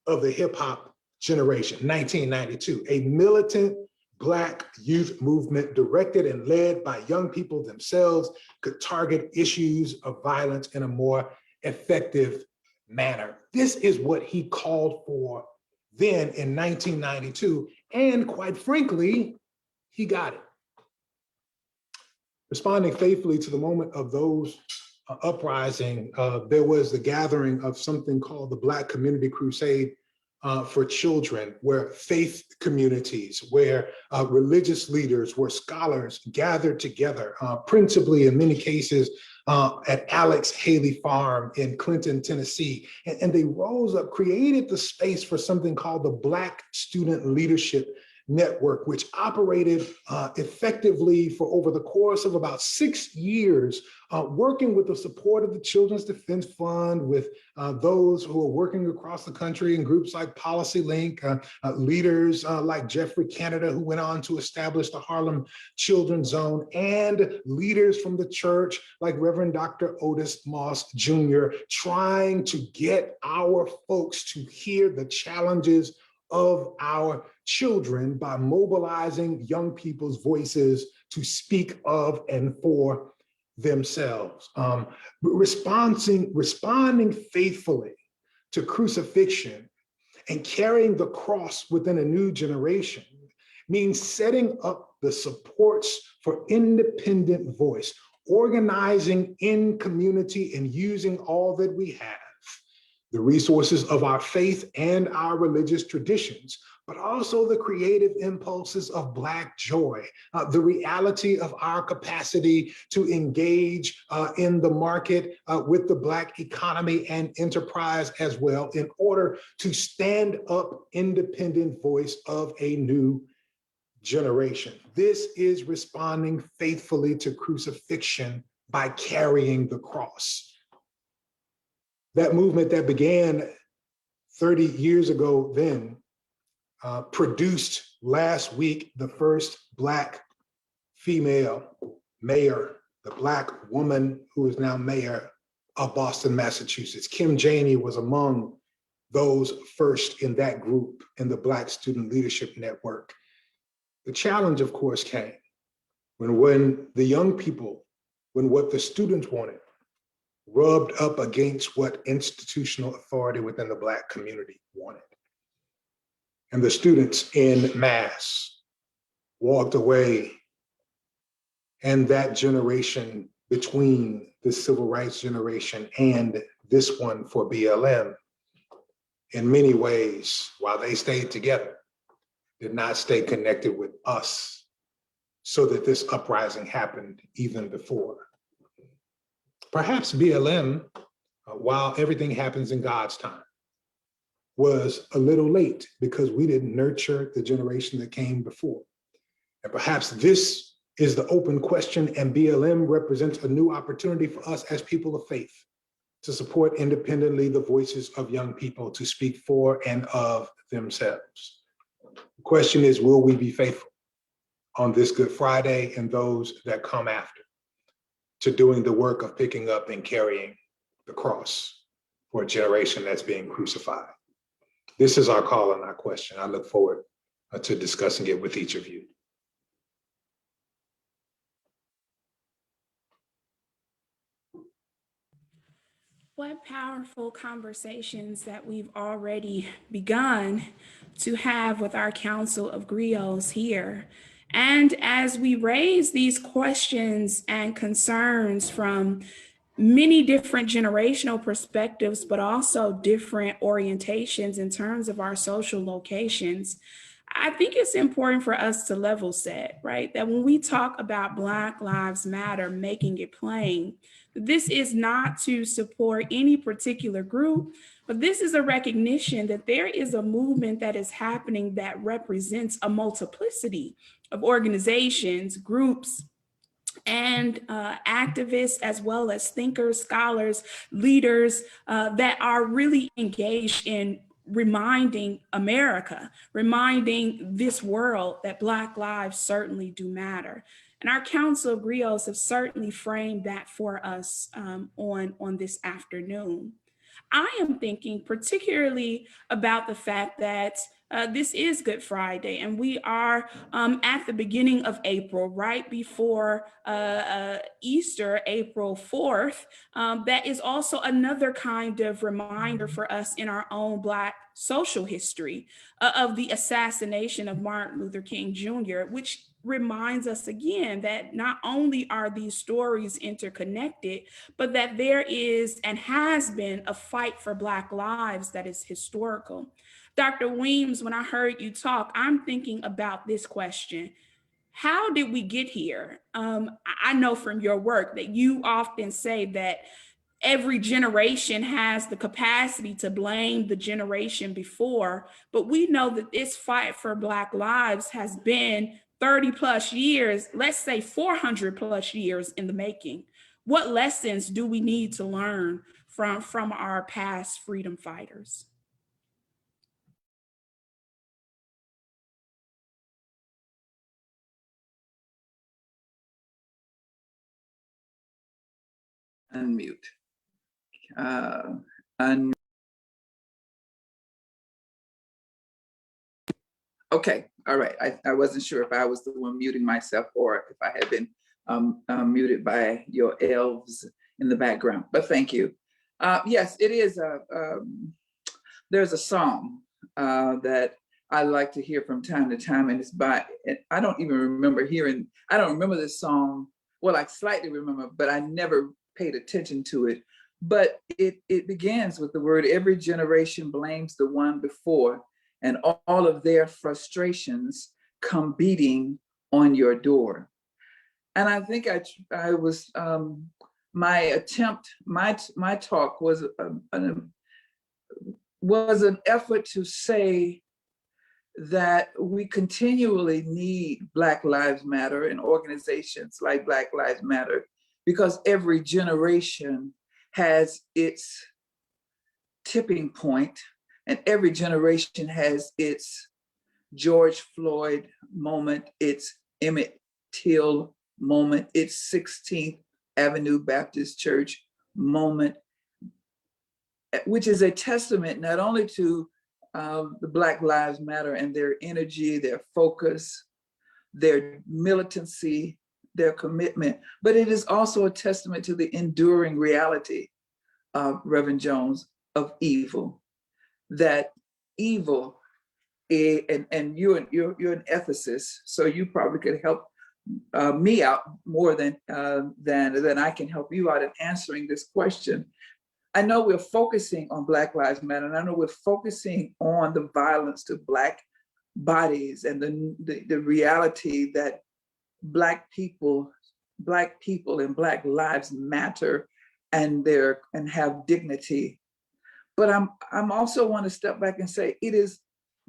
of the hip hop generation. 1992, a militant Black youth movement directed and led by young people themselves could target issues of violence in a more effective manner. This is what he called for then in 1992, and quite frankly, he got it. Responding faithfully to the moment of those uprising, there was the gathering of something called the Black Community Crusade for Children, where faith communities, where religious leaders, where scholars gathered together, principally in many cases at Alex Haley Farm in Clinton, Tennessee. And they rose up, created the space for something called the Black Student Leadership Network, which operated effectively for over the course of about 6 years, working with the support of the Children's Defense Fund, with those who are working across the country in groups like Policy Link, leaders like Jeffrey Canada, who went on to establish the Harlem Children's Zone, and leaders from the church like Reverend Dr. Otis Moss Jr., trying to get our folks to hear the challenges of our children by mobilizing young people's voices to speak of and for themselves. Responding faithfully to crucifixion and carrying the cross within a new generation means setting up the supports for independent voice, organizing in community and using all that we have, the resources of our faith and our religious traditions, but also the creative impulses of Black joy, the reality of our capacity to engage in the market with the Black economy and enterprise as well, in order to stand up independent voice of a new generation. This is responding faithfully to crucifixion by carrying the cross. That movement that began 30 years ago then produced last week the first Black female mayor, the Black woman who is now mayor of Boston, Massachusetts. Kim Janey was among those first in that group in the Black Student Leadership Network. The challenge, of course, came when the young people, when what the students wanted rubbed up against what institutional authority within the Black community wanted. And the students in mass walked away, and that generation between the civil rights generation and this one for BLM, in many ways, while they stayed together, did not stay connected with us, so that this uprising happened even before. Perhaps BLM, while everything happens in God's time, was a little late because we didn't nurture the generation that came before. And perhaps this is the open question, and BLM represents a new opportunity for us as people of faith to support independently the voices of young people to speak for and of themselves. The question is, will we be faithful on this Good Friday and those that come after to doing the work of picking up and carrying the cross for a generation that's being crucified? This is our call and our question. I look forward to discussing it with each of you. What powerful conversations that we've already begun to have with our Council of Griots here. And as we raise these questions and concerns from many different generational perspectives, but also different orientations in terms of our social locations, I think it's important for us to level set, right? That when we talk about Black Lives Matter, making it plain, this is not to support any particular group, but this is a recognition that there is a movement that is happening that represents a multiplicity of organizations, groups, and activists, as well as thinkers, scholars, leaders that are really engaged in reminding America, reminding this world that Black lives certainly do matter. And our Council of Griots have certainly framed that for us on this afternoon. I am thinking particularly about the fact that this is Good Friday, and we are at the beginning of April, right before Easter, April 4th. That is also another kind of reminder for us in our own Black social history of the assassination of Martin Luther King Jr., which reminds us again that not only are these stories interconnected, but that there is and has been a fight for Black lives that is historical. Dr. Weems, when I heard you talk, I'm thinking about this question. How did we get here? I know from your work that you often say that every generation has the capacity to blame the generation before, but we know that this fight for Black lives has been 30 plus years, let's say 400 plus years in the making. What lessons do we need to learn from our past freedom fighters? Unmute. Okay, all right. I wasn't sure if I was the one muting myself or if I had been muted by your elves in the background, but thank you. Yes, it is there's a song that I like to hear from time to time, and it's by, I don't even remember I don't remember this song. Well, I slightly remember, but I never paid attention to it. But it begins with the word, every generation blames the one before, and all of their frustrations come beating on your door. And I think I was, my attempt, my talk was an effort to say that we continually need Black Lives Matter and organizations like Black Lives Matter, because every generation has its tipping point, and every generation has its George Floyd moment, its Emmett Till moment, its 16th Avenue Baptist Church moment, which is a testament not only to the Black Lives Matter and their energy, their focus, their militancy, their commitment, but it is also a testament to the enduring reality of Reverend Jones of evil. That evil, and you're an ethicist, so you probably could help me out more than I can help you out in answering this question. I know we're focusing on Black Lives Matter, and I know we're focusing on the violence to Black bodies and the reality that Black people and Black lives matter and have dignity. But I'm also want to step back and say, it is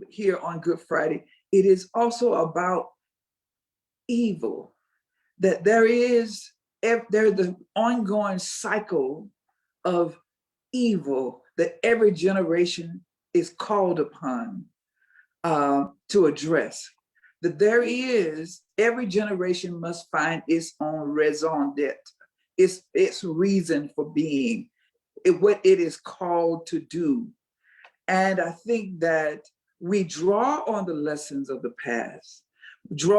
here on Good Friday, it is also about evil, that there's the ongoing cycle of evil that every generation is called upon to address. That every generation must find its own raison d'etre, its reason for being, what it is called to do. And I think that we draw on the lessons of the past, which is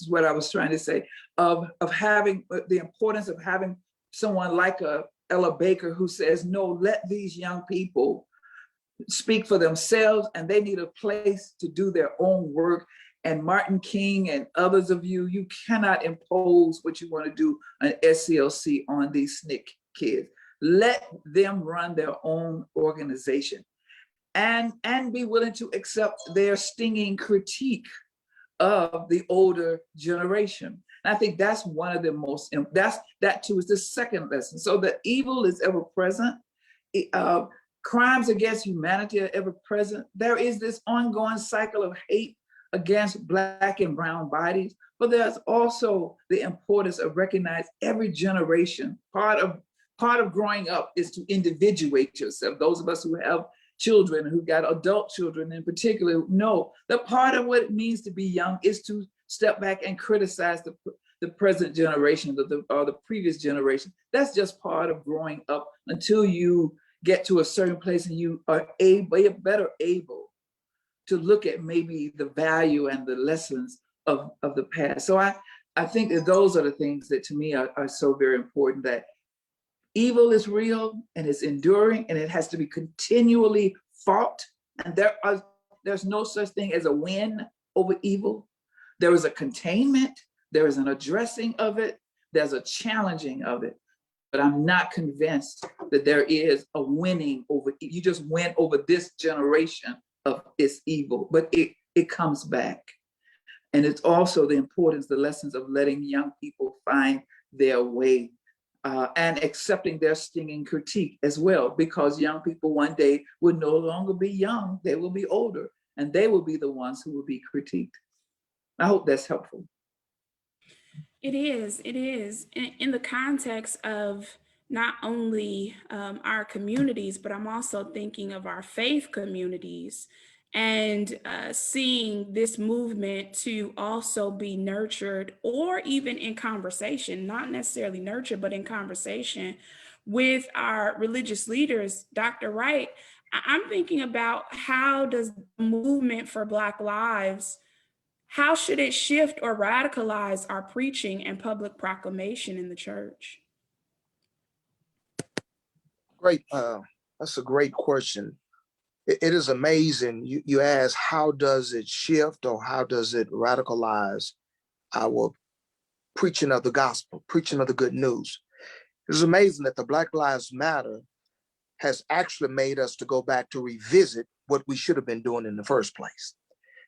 what I was trying to say, of having the importance of having someone like Ella Baker who says, no, let these young people speak for themselves, and they need a place to do their own work. And Martin King and others of you cannot impose what you want to do on SCLC on these SNCC kids. Let them run their own organization and be willing to accept their stinging critique of the older generation. And I think that's one of the most, that too is the second lesson. So the evil is ever present. Crimes against humanity are ever present. There is this ongoing cycle of hate against Black and brown bodies, but there's also the importance of recognizing every generation, part of part of growing up is to individuate yourself. Those of us who have children, who got adult children in particular, know that part of what it means to be young is to step back and criticize the present generation or the previous generation. That's just part of growing up until you get to a certain place and you are better able to look at maybe the value and the lessons of the past. So I think that those are the things that to me are so very important, that evil is real and it's enduring and it has to be continually fought. And there's no such thing as a win over evil. There is a containment, there is an addressing of it, there's a challenging of it. But I'm not convinced that there is a winning over, you just win over this generation of its evil, but it comes back. And it's also the importance, the lessons of letting young people find their way and accepting their stinging critique as well, because young people one day will no longer be young, they will be older, and they will be the ones who will be critiqued. I hope that's helpful. It is. It is. In the context of not only our communities, but I'm also thinking of our faith communities and seeing this movement to also be nurtured, or even in conversation, not necessarily nurtured, but in conversation with our religious leaders. Dr. Wright, I'm thinking about how does the movement for Black lives, how should it shift or radicalize our preaching and public proclamation in the church? Great. That's a great question. It is amazing. You ask, how does it shift or how does it radicalize our preaching of the gospel, preaching of the good news? It's amazing that the Black Lives Matter has actually made us to go back to revisit what we should have been doing in the first place.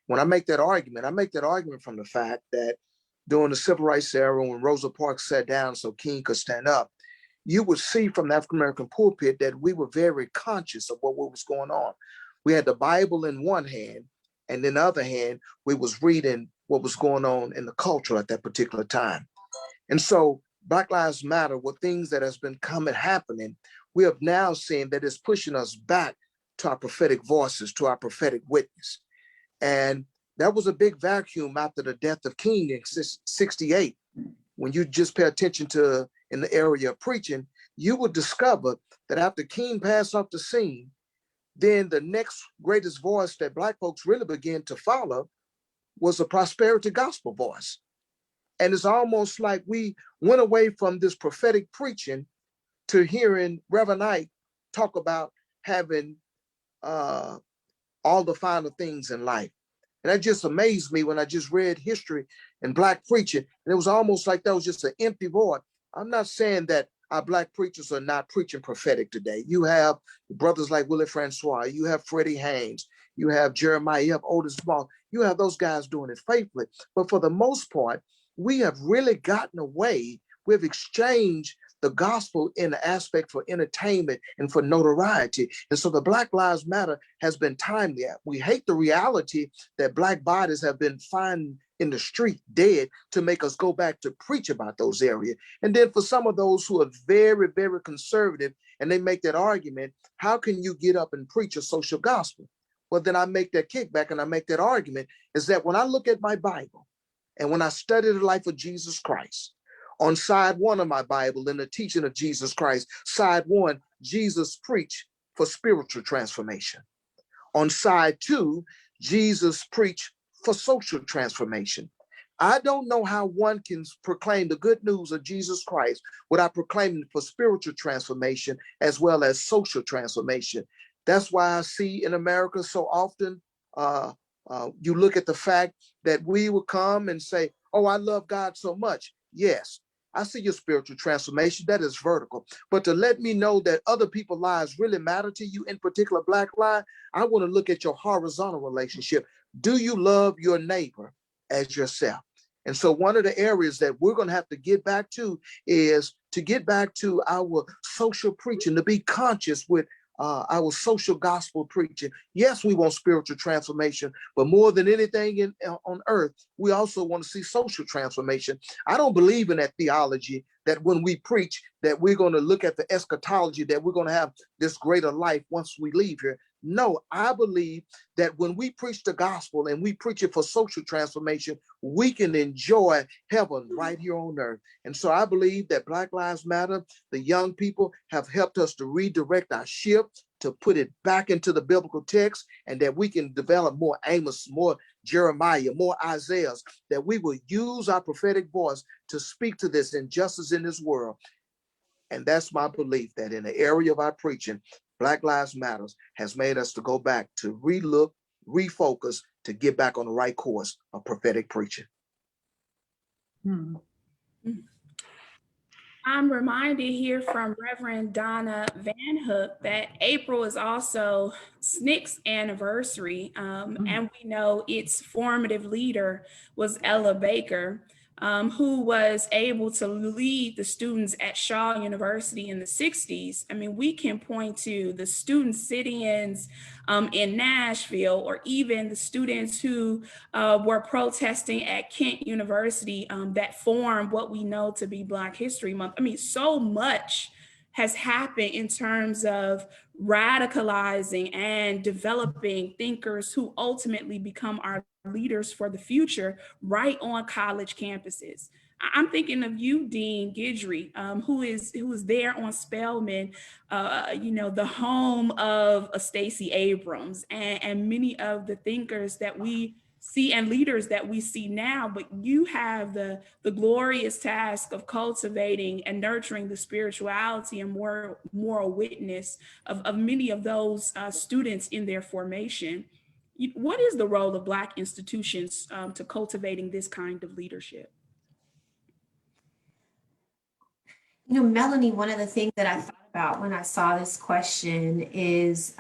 When I make that argument from the fact that during the civil rights era, when Rosa Parks sat down so King could stand up, you would see from the African-American pulpit that we were very conscious of what was going on. We had the Bible in one hand, and in the other hand, we was reading what was going on in the culture at that particular time. And so Black Lives Matter were things that has been happening. We have now seen that it's pushing us back to our prophetic voices, to our prophetic witness. And that was a big vacuum after the death of King in 68. When you just pay attention to in the area of preaching, you will discover that after King passed off the scene, then the next greatest voice that Black folks really began to follow was a prosperity gospel voice. And it's almost like we went away from this prophetic preaching to hearing Reverend Knight talk about having all the finer things in life. And that just amazed me when I just read history and Black preaching. And it was almost like that was just an empty void. I'm not saying that our Black preachers are not preaching prophetic today. You have brothers like Willie Francois, you have Freddie Haynes, you have Jeremiah, you have Otis Small, you have those guys doing it faithfully. But for the most part, we have really gotten away. We've exchanged the gospel in the aspect for entertainment and for notoriety. And so the Black Lives Matter has been timely. We hate the reality that Black bodies have been found in the street dead to make us go back to preach about those areas. And then for some of those who are very, very conservative and they make that argument, how can you get up and preach a social gospel? Well, then I make that kickback and I make that argument is that when I look at my Bible and when I study the life of Jesus Christ, on side one of my Bible, in the teaching of Jesus Christ, side one, Jesus preached for spiritual transformation. On side two, Jesus preached for social transformation. I don't know how one can proclaim the good news of Jesus Christ without proclaiming for spiritual transformation as well as social transformation. That's why I see in America so often, you look at the fact that we will come and say, oh, I love God so much. Yes, I see your spiritual transformation. That is vertical. But to let me know that other people's lives really matter to you, in particular Black life, I want to look at your horizontal relationship. Do you love your neighbor as yourself? And so one of the areas that we're going to have to get back to is to get back to our social preaching, to be conscious with our social gospel preaching. Yes, we want spiritual transformation, but more than anything on earth, we also want to see social transformation. I don't believe in that theology that when we preach that we're going to look at the eschatology, that we're going to have this greater life once we leave here. No, I believe that when we preach the gospel and we preach it for social transformation, we can enjoy heaven right here on earth. And so I believe that Black Lives Matter, the young people, have helped us to redirect our ship, to put it back into the biblical text, and that we can develop more Amos, more Jeremiah, more Isaiahs, that we will use our prophetic voice to speak to this injustice in this world. And that's my belief, that in the area of our preaching, Black Lives Matters has made us to go back to relook, refocus, to get back on the right course of prophetic preaching. I'm reminded here from Reverend Donna Van Hook that April is also SNCC's anniversary, and we know its formative leader was Ella Baker, who was able to lead the students at Shaw University in the 60s. I mean, we can point to the student sit-ins in Nashville, or even the students who were protesting at Kent University that formed what we know to be Black History Month. I mean, so much has happened in terms of radicalizing and developing thinkers who ultimately become our leaders for the future right on college campuses. I'm thinking of you, Dean Guidry, who is there on Spelman, the home of Stacey Abrams and many of the thinkers that we see and leaders that we see now. But you have the glorious task of cultivating and nurturing the spirituality and moral witness of many of those students in their formation. What is the role of Black institutions to cultivating this kind of leadership? You know, Melanie, one of the things that I thought about when I saw this question is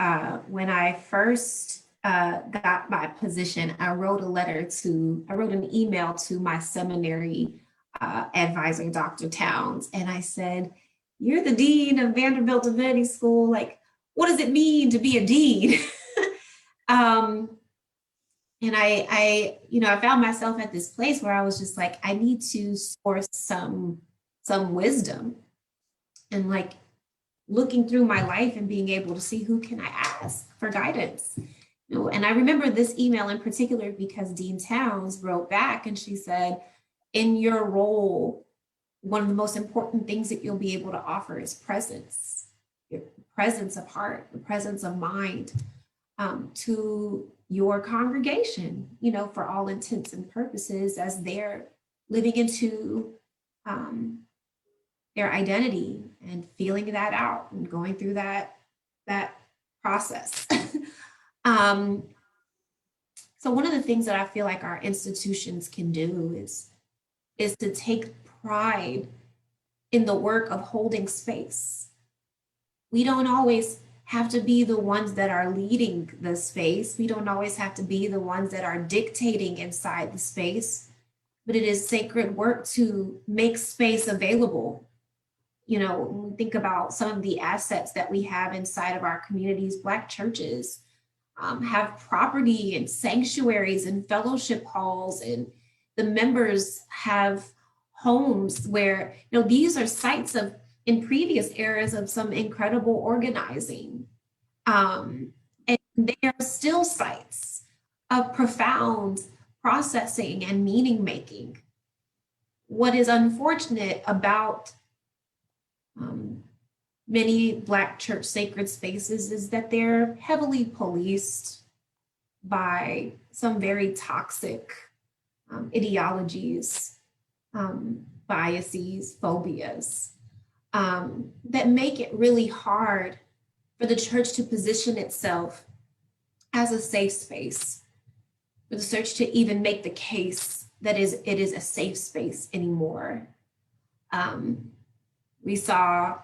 when I first got my position, I wrote an email to my seminary advisor, Dr. Towns, and I said, "You're the dean of Vanderbilt Divinity School. Like, what does it mean to be a dean?" And I found myself at this place where I was just like, I need to source some wisdom, and like looking through my life and being able to see who can I ask for guidance. And I remember this email in particular because Dean Towns wrote back and she said, in your role, one of the most important things that you'll be able to offer is presence, your presence of heart, the presence of mind to your congregation, for all intents and purposes, as they're living into their identity and feeling that out and going through that process. So one of the things that I feel like our institutions can do is to take pride in the work of holding space. We don't always have to be the ones that are leading the space. We don't always have to be the ones that are dictating inside the space, but it is sacred work to make space available. When we think about some of the assets that we have inside of our communities, Black churches have property and sanctuaries and fellowship halls, and the members have homes where, these are sites of, in previous eras, of some incredible organizing. And they are still sites of profound processing and meaning making. What is unfortunate about many Black church sacred spaces is that they're heavily policed by some very toxic ideologies, biases, phobias, that make it really hard for the church to position itself as a safe space, for the church to even make the case that it is a safe space anymore. We saw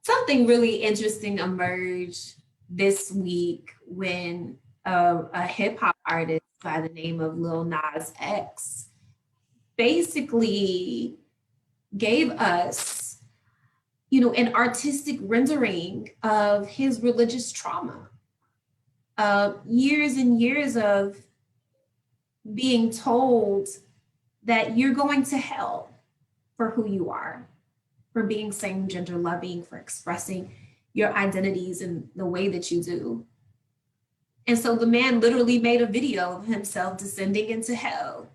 something really interesting emerge this week when a hip hop artist by the name of Lil Nas X basically gave us, an artistic rendering of his religious trauma, years and years of being told that you're going to hell for who you are, for being same gender loving, for expressing your identities in the way that you do. And so the man literally made a video of himself descending into hell.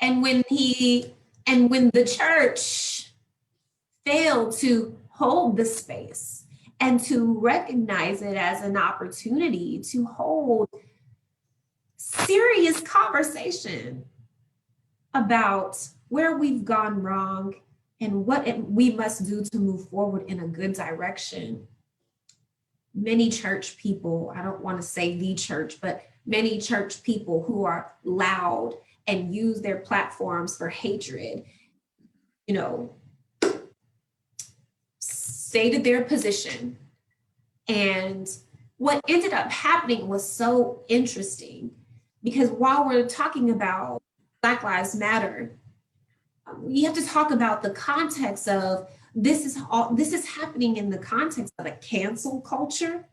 And when the church failed to hold the space and to recognize it as an opportunity to hold serious conversation about where we've gone wrong and what we must do to move forward in a good direction, many church people, I don't want to say the church, but many church people who are loud and use their platforms for hatred, stated their position. And what ended up happening was so interesting, because while we're talking about Black Lives Matter, we have to talk about the context of this is happening in the context of a cancel culture,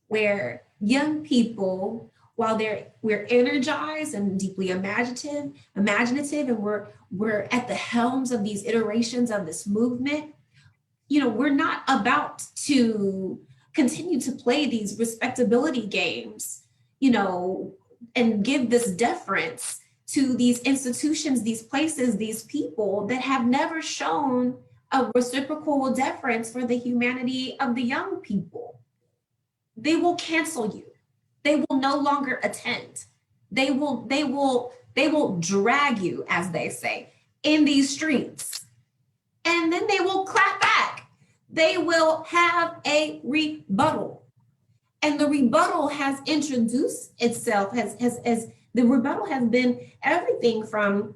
where young people, while we're energized and deeply imaginative, and we're at the helms of these iterations of this movement, we're not about to continue to play these respectability games, and give this deference to these institutions, these places, these people that have never shown a reciprocal deference for the humanity of the young people. They will cancel you. They will no longer attend. They will drag you, as they say, in these streets. And then they will clap back. They will have a rebuttal. And the rebuttal has introduced itself as the rebuttal has been everything from,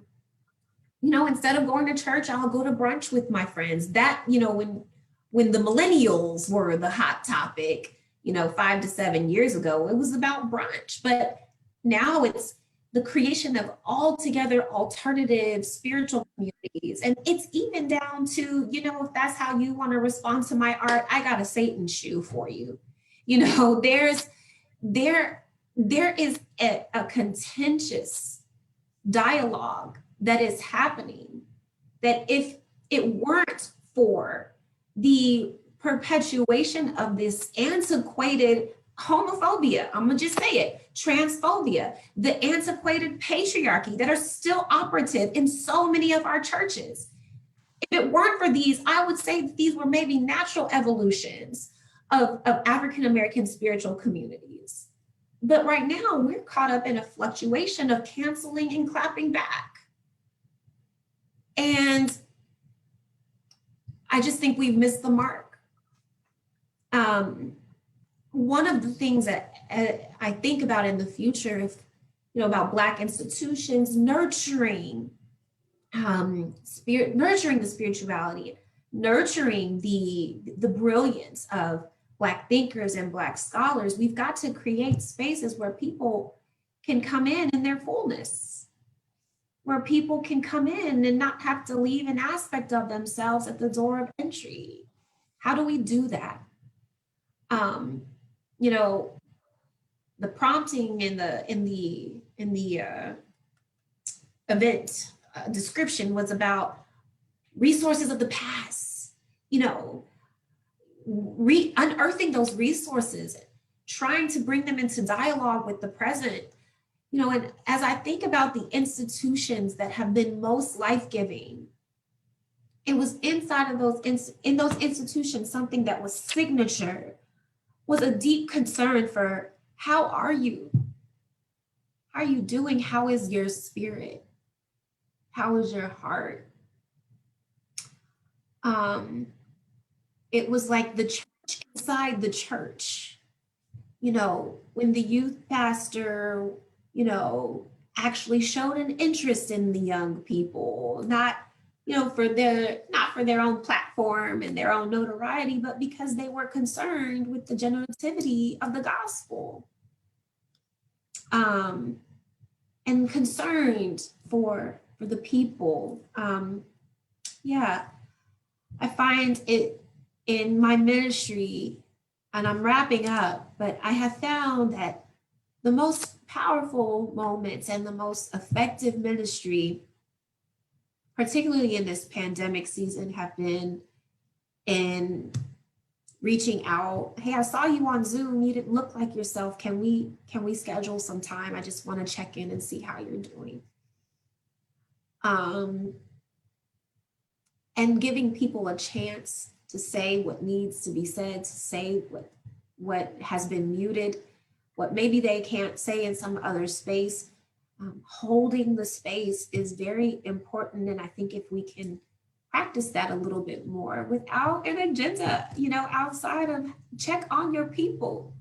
instead of going to church, I'll go to brunch with my friends. That, when the millennials were the hot topic, 5 to 7 years ago, it was about brunch. But now it's the creation of altogether alternative spiritual communities. And it's even down to, if that's how you want to respond to my art, I got a Satan shoe for you. There is a contentious dialogue that is happening, that if it weren't for the perpetuation of this antiquated homophobia, I'm gonna just say it, transphobia, the antiquated patriarchy that are still operative in so many of our churches. If it weren't for these, I would say that these were maybe natural evolutions of African-American spiritual communities. But right now, we're caught up in a fluctuation of canceling and clapping back. And I just think we've missed the mark. One of the things that I think about in the future, about Black institutions nurturing nurturing the spirituality, nurturing the brilliance of Black thinkers and Black scholars, we've got to create spaces where people can come in their fullness, where people can come in and not have to leave an aspect of themselves at the door of entry. How do we do that? The prompting in the event description was about resources of the past, unearthing those resources, trying to bring them into dialogue with the present. And as I think about the institutions that have been most life-giving, it was inside of those institutions, something that was signature was a deep concern for how are you? How are you doing? How is your spirit? How is your heart? It was like the church inside the church. When the youth pastor, actually showed an interest in the young people, not for their own platform and their own notoriety, but because they were concerned with the generativity of the gospel, and concerned for the people. I find it in my ministry, and I'm wrapping up, but I have found that the most powerful moments and the most effective ministry, particularly in this pandemic season, have been in reaching out. Hey, I saw you on Zoom. You didn't look like yourself. Can we schedule some time? I just want to check in and see how you're doing. And giving people a chance to say what needs to be said, to say what has been muted, what maybe they can't say in some other space. Holding the space is very important. And I think if we can practice that a little bit more without an agenda, outside of check on your people,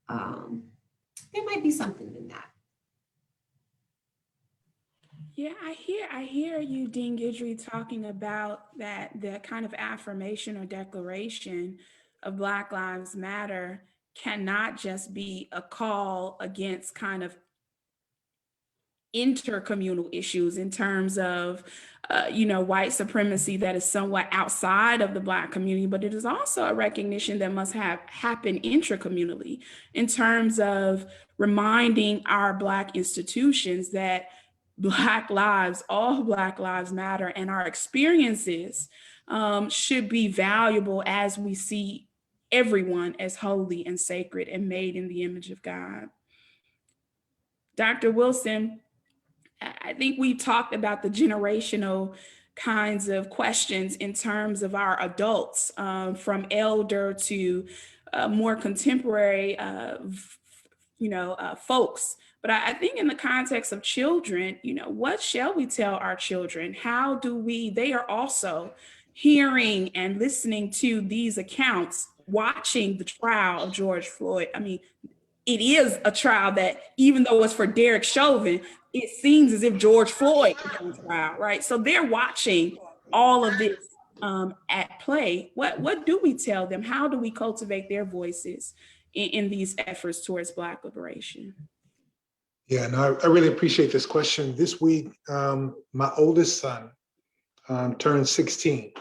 there might be something in that. Yeah, I hear you, Dean Guidry, talking about the kind of affirmation or declaration of Black Lives Matter cannot just be a call against kind of intercommunal issues in terms of, white supremacy that is somewhat outside of the Black community, but it is also a recognition that must happen intracommunally in terms of reminding our Black institutions that Black lives, all Black lives matter, and our experiences should be valuable as we see everyone as holy and sacred and made in the image of God. Dr. Wilson, I think we talked about the generational kinds of questions in terms of our adults, from elder to more contemporary, folks. But I think in the context of children, what shall we tell our children? How do they are also hearing and listening to these accounts, watching the trial of George Floyd. I mean, it is a trial that, even though it's for Derek Chauvin, it seems as if George Floyd is on trial, right? So they're watching all of this at play. What do we tell them? How do we cultivate their voices in these efforts towards Black liberation? Yeah, no, I really appreciate this question. This week, my oldest son turned 16.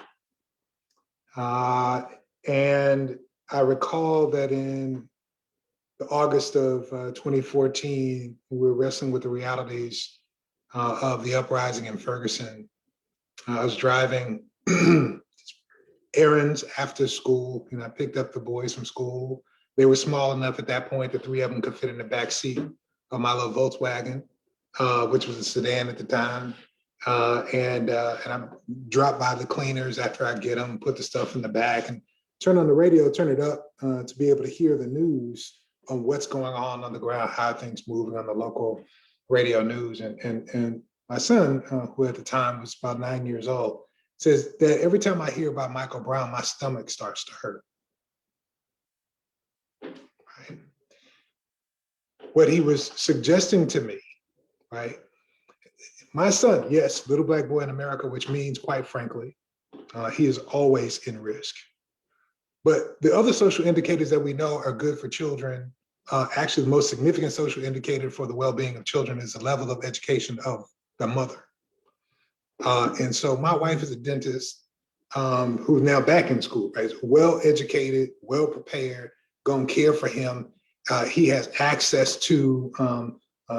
And I recall that in the August of 2014, we were wrestling with the realities of the uprising in Ferguson. I was driving errands after school, and I picked up the boys from school. They were small enough at that point, the three of them could fit in the back seat of my little Volkswagen, which was a sedan at the time. And I drop by the cleaners after I get them, put the stuff in the back, and turn on the radio, turn it up to be able to hear the news on what's going on the ground, how things moving on the local radio news. And my son, who at the time was about 9 years old, says that every time I hear about Michael Brown, my stomach starts to hurt. Right? What he was suggesting to me, right? My son, yes, little Black boy in America, which means, quite frankly, he is always in risk. But the other social indicators that we know are good for children, actually the most significant social indicator for the well-being of children is the level of education of the mother. And so my wife is a dentist who's now back in school, right? Well-educated, well-prepared, gonna care for him. He has access to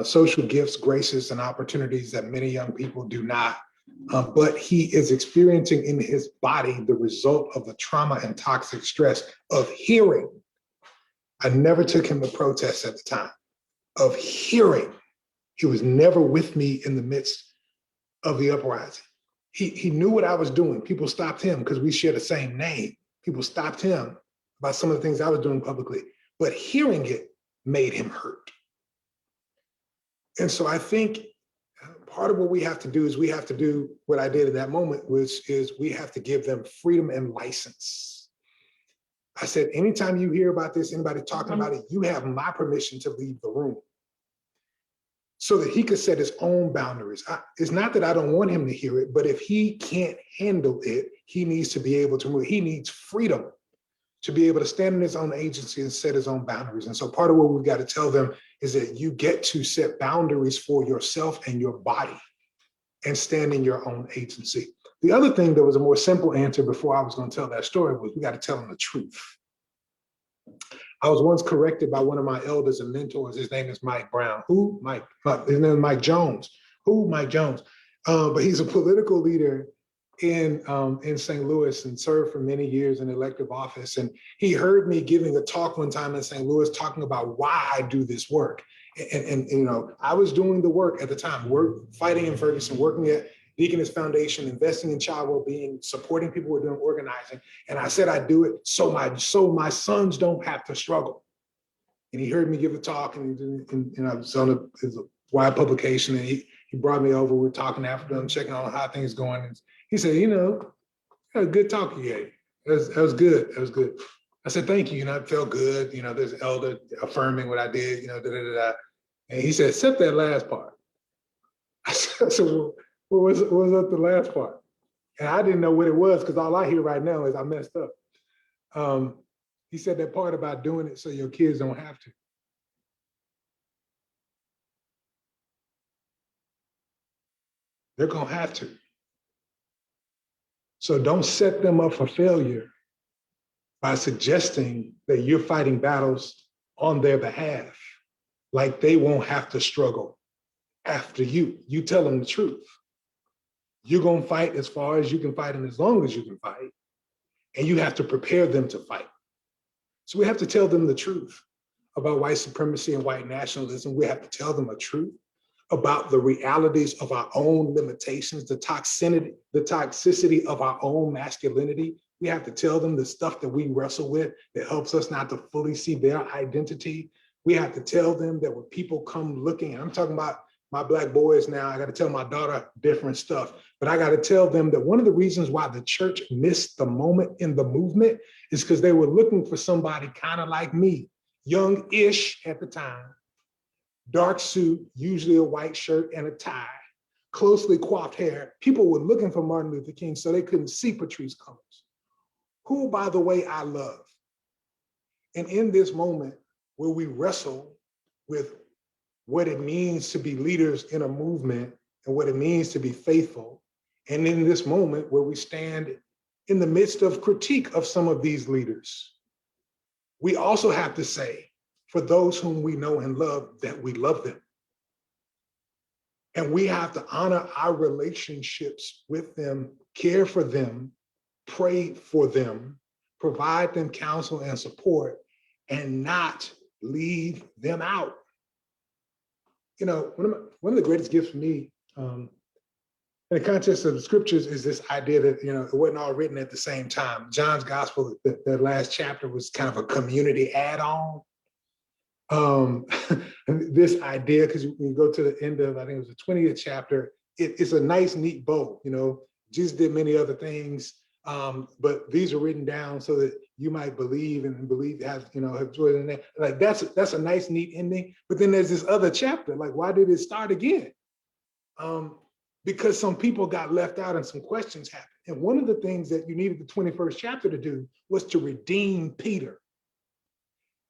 social gifts, graces, and opportunities that many young people do not. But he is experiencing in his body the result of the trauma and toxic stress of hearing. I never took him to protests at the time, of hearing. He was never with me in the midst of the uprising. He knew what I was doing. People stopped him because we share the same name. People stopped him about some of the things I was doing publicly, but hearing it made him hurt. And so I think part of what we have to do is we have to do what I did in that moment, which is we have to give them freedom and license. I said, anytime you hear about this, anybody talking about it, you have my permission to leave the room, so that he could set his own boundaries. It's not that I don't want him to hear it, but if he can't handle it, he needs to be able to move. He needs freedom to be able to stand in his own agency and set his own boundaries. And so part of what we've got to tell them is that you get to set boundaries for yourself and your body and stand in your own agency. The other thing that was a more simple answer before I was going to tell that story was we got to tell them the truth. I was once corrected by one of my elders and mentors. His name is Mike Brown. Who? Mike. His name is Mike Jones. Who? Mike Jones. But he's a political leader in St. Louis and served for many years in elective office. And he heard me giving a talk one time in St. Louis talking about why I do this work. And you know, I was doing the work at the time, fighting in Ferguson, working at Deaconess Foundation, investing in child well-being, supporting people who are doing organizing. And I said I do it so my sons don't have to struggle. And he heard me give a talk, and I was on a wide publication, and he brought me over. We were talking after them, checking on how things going. And he said, you know, that was a good talk you gave. That was good. That was good. I said, thank you. You know, it felt good. You know, there's an elder affirming what I did, you know, da, da, da, da. And he said, except that last part. I said, well, what was up the last part? And I didn't know what it was, because all I hear right now is I messed up. He said that part about doing it so your kids don't have to. They're going to have to. So don't set them up for failure by suggesting that you're fighting battles on their behalf, like they won't have to struggle after you. You tell them the truth. You're going to fight as far as you can fight and as long as you can fight, and you have to prepare them to fight. So we have to tell them the truth about white supremacy and white nationalism. We have to tell them the truth about the realities of our own limitations, the toxicity of our own masculinity. We have to tell them the stuff that we wrestle with that helps us not to fully see their identity. We have to tell them that when people come looking, and I'm talking about my Black boys now, I got to tell my daughter different stuff, but I got to tell them that one of the reasons why the church missed the moment in the movement is because they were looking for somebody kind of like me, young-ish at the time, dark suit, usually a white shirt and a tie, closely coiffed hair. People were looking for Martin Luther King so they couldn't see Patrice Cullors, who, by the way, I love. And in this moment where we wrestle with what it means to be leaders in a movement and what it means to be faithful, and in this moment where we stand in the midst of critique of some of these leaders, we also have to say, for those whom we know and love, that we love them. And we have to honor our relationships with them, care for them, pray for them, provide them counsel and support, and not leave them out. You know, one of the greatest gifts for me in the context of the scriptures is this idea that, you know, it wasn't all written at the same time. John's gospel, that last chapter was kind of a community add-on. This idea, because when you go to the end of, I think it was the 20th chapter, it's a nice, neat bow. You know, Jesus did many other things, but these are written down so that you might believe and believe, have joy in that. Like that's a nice, neat ending. But then there's this other chapter. Like, why did it start again? Because some people got left out and some questions happened. And one of the things that you needed the 21st chapter to do was to redeem Peter.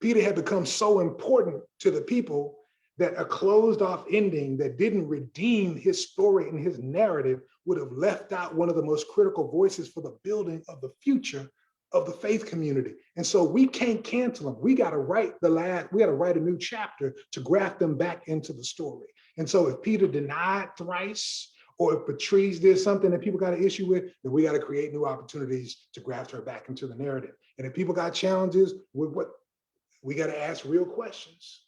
Peter had become so important to the people that a closed off ending that didn't redeem his story and his narrative would have left out one of the most critical voices for the building of the future of the faith community. And so we can't cancel them. We got to write a new chapter to graft them back into the story. And so if Peter denied thrice, or if Patrice did something that people got an issue with, then we got to create new opportunities to graft her back into the narrative. And if people got challenges with what, we got to ask real questions.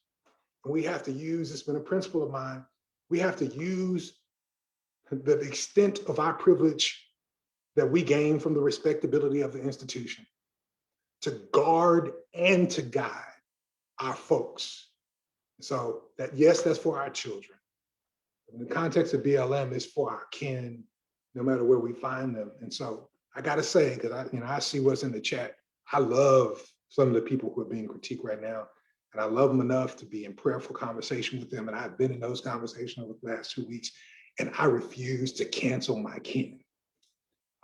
And we have to use, it's been a principle of mine, we have to use the extent of our privilege that we gain from the respectability of the institution to guard and to guide our folks. So that, yes, that's for our children. In the context of BLM, it's for our kin, no matter where we find them. And so I got to say, because I see what's in the chat, I love some of the people who are being critiqued right now. And I love them enough to be in prayerful conversation with them. And I've been in those conversations over the last 2 weeks, and I refuse to cancel my kin.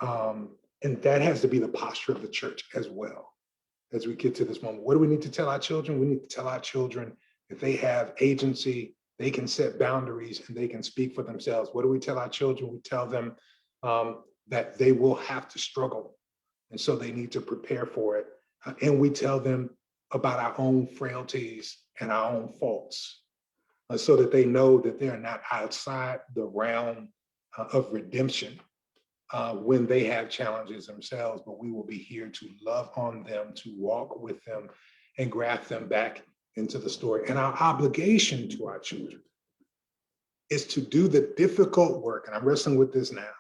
And that has to be the posture of the church as well as we get to this moment. What do we need to tell our children? We need to tell our children that they have agency, they can set boundaries, and they can speak for themselves. What do we tell our children? We tell them that they will have to struggle. And so they need to prepare for it. And we tell them about our own frailties and our own faults, so that they know that they are not outside the realm of redemption when they have challenges themselves, but we will be here to love on them, to walk with them, and graft them back into the story. And our obligation to our children is to do the difficult work, and I'm wrestling with this now,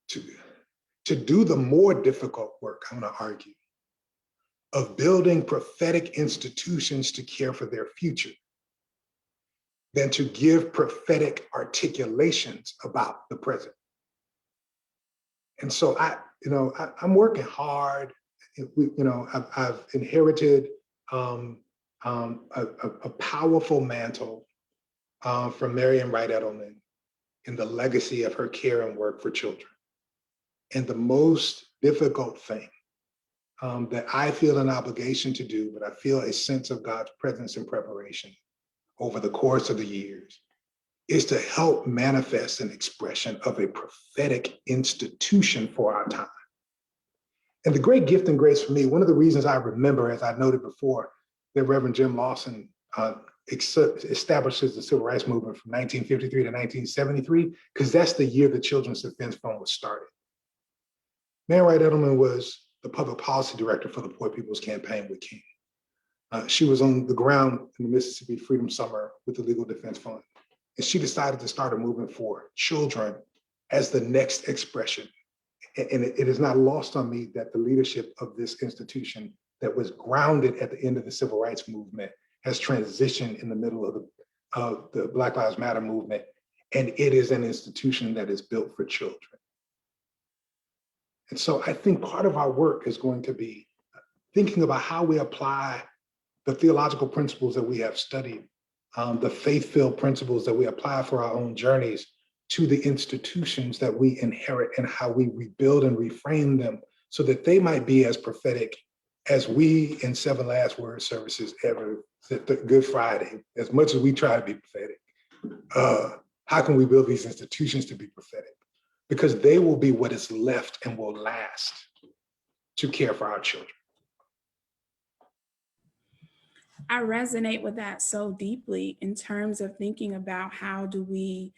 to do the more difficult work, I'm going to argue, of building prophetic institutions to care for their future, than to give prophetic articulations about the present. And so I'm working hard. I've inherited a powerful mantle from Marian Wright Edelman in the legacy of her care and work for children. And the most difficult thing that I feel an obligation to do, but I feel a sense of God's presence and preparation over the course of the years, is to help manifest an expression of a prophetic institution for our time. And the great gift and grace for me, one of the reasons I remember, as I noted before, that Reverend Jim Lawson establishes the Civil Rights Movement from 1953 to 1973, because that's the year the Children's Defense Fund was started. Marian Wright Edelman was the public policy director for the Poor People's Campaign with King. She was on the ground in the Mississippi Freedom Summer with the Legal Defense Fund. And she decided to start a movement for children as the next expression. And it is not lost on me that the leadership of this institution that was grounded at the end of the Civil Rights Movement has transitioned in the middle of the Black Lives Matter movement. And it is an institution that is built for children. And so I think part of our work is going to be thinking about how we apply the theological principles that we have studied, the faith-filled principles that we apply for our own journeys, to the institutions that we inherit, and how we rebuild and reframe them so that they might be as prophetic as we in 7 Last Word services ever said, Good Friday. As much as we try to be prophetic, how can we build these institutions to be prophetic? Because they will be what is left and will last to care for our children. I resonate with that so deeply in terms of thinking about how do we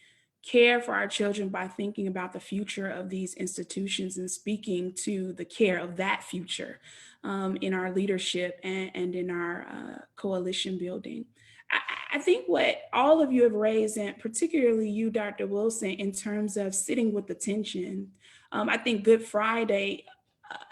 care for our children by thinking about the future of these institutions and speaking to the care of that future in our leadership and in our coalition building. I think what all of you have raised, and particularly you, Dr. Wilson, in terms of sitting with the tension, I think Good Friday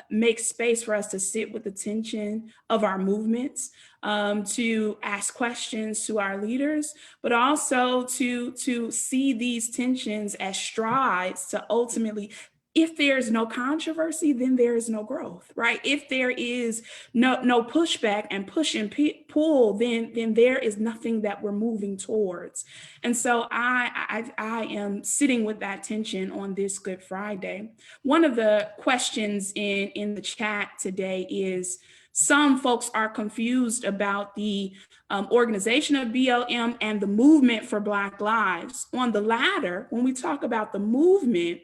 makes space for us to sit with the tension of our movements, to ask questions to our leaders, but also to see these tensions as strides to ultimately, if there's no controversy, then there is no growth, right? If there is no pushback and push and pull, then there is nothing that we're moving towards. And so I am sitting with that tension on this Good Friday. One of the questions in the chat today is, some folks are confused about the organization of BLM and the movement for Black Lives. On the latter, when we talk about the movement,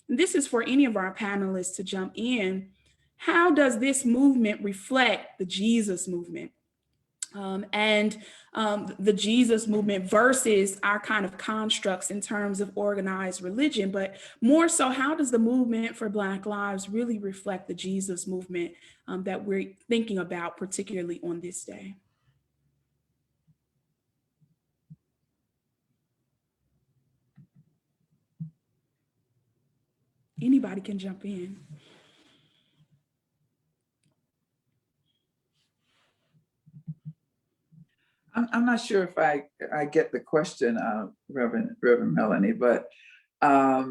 this is for any of our panelists to jump in. How does this movement reflect the Jesus movement? And the Jesus movement versus our kind of constructs in terms of organized religion, but more so, how does the movement for Black Lives really reflect the Jesus movement that we're thinking about, particularly on this day? Anybody can jump in. I'm not sure if I get the question, Reverend Melanie, but I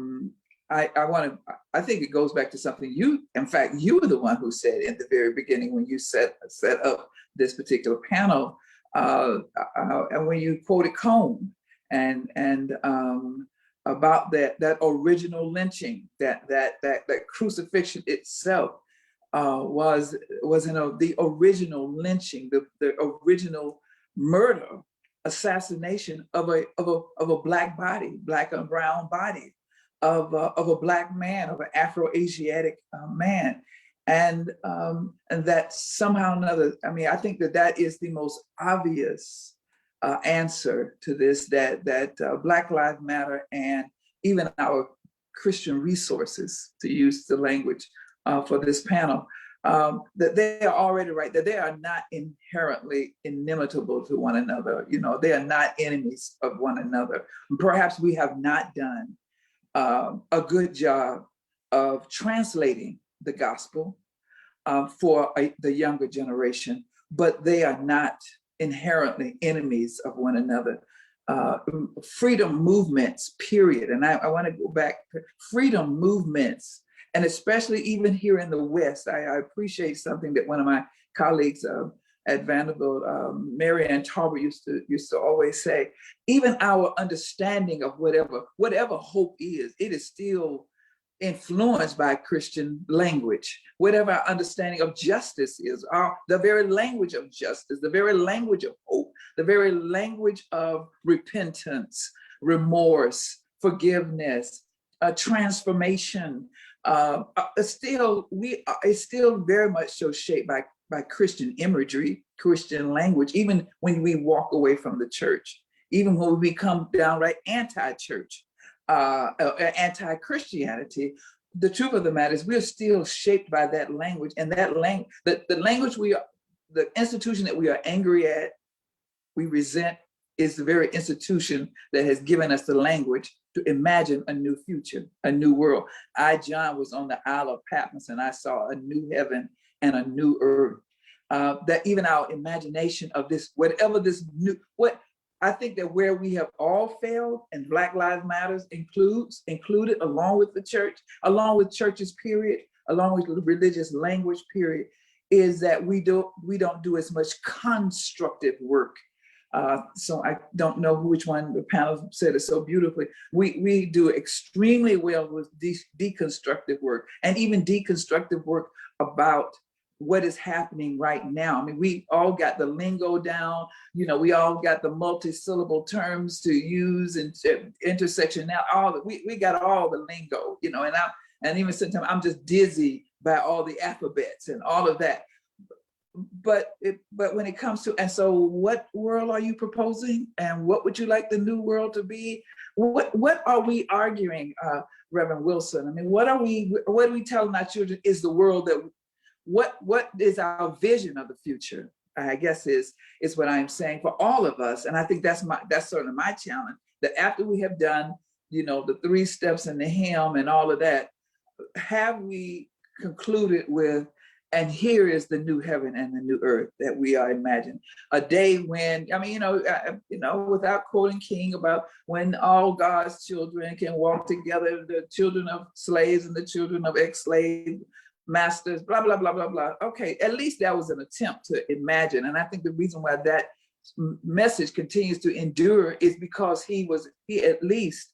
think it goes back to something in fact, you were the one who said in the very beginning when you set up this particular panel, and when you quoted Cone and about that original lynching, that crucifixion itself was the original lynching, the original murder, assassination of a Black body, Black and brown body. of a Black man, of an Afro-Asiatic man. And that somehow or another, I mean, I think that that is the most obvious answer to this, that Black Lives Matter and even our Christian resources, to use the language for this panel, that they are already right, that they are not inherently inimitable to one another. You know, they are not enemies of one another. Perhaps we have not done a good job of translating the gospel for the younger generation, but they are not inherently enemies of one another. Freedom movements, period. And I want to go back to freedom movements, and especially even here in the West. I appreciate something that one of my colleagues at Vanderbilt, Mary Ann Tarver, used to always say. Even our understanding of whatever hope is, it is still influenced by Christian language. Whatever our understanding of justice is, the very language of justice, the very language of hope, the very language of repentance, remorse, forgiveness, transformation, it's still very much so shaped by Christian imagery, Christian language, even when we walk away from the church, even when we become downright anti-church, anti-Christianity. The truth of the matter is we're still shaped by that language, and that language, the language the institution that we are angry at, we resent, is the very institution that has given us the language to imagine a new future, a new world. John, was on the Isle of Patmos, and I saw a new heaven and a new earth. That even our imagination of this, whatever this new, I think that where we have all failed, and Black Lives Matters included, along with the church, along with churches, period, along with religious language, period, is that we don't do as much constructive work. So I don't know which one the panel said it so beautifully. We do extremely well with deconstructive work, and even deconstructive work about what is happening right now. I mean, we all got the lingo down, you know, we all got the multi-syllable terms to use, and intersection now, we got all the lingo, you know, and even sometimes I'm just dizzy by all the alphabets and all of that. But when it comes to, and so what world are you proposing, and what would you like the new world to be? What are we arguing, Reverend Wilson? I mean, what are we telling our children is the world that, what is our vision of the future, I guess is what I'm saying for all of us. And I think that's certainly my challenge, that after we have done, you know, the 3 steps in the hymn and all of that, have we concluded with, and here is the new heaven and the new earth that we are imagining. A day when, I mean, without quoting King about when all God's children can walk together, the children of slaves and the children of ex-slave masters, blah, blah, blah, blah, blah. Okay, at least that was an attempt to imagine. And I think the reason why that message continues to endure is because he at least,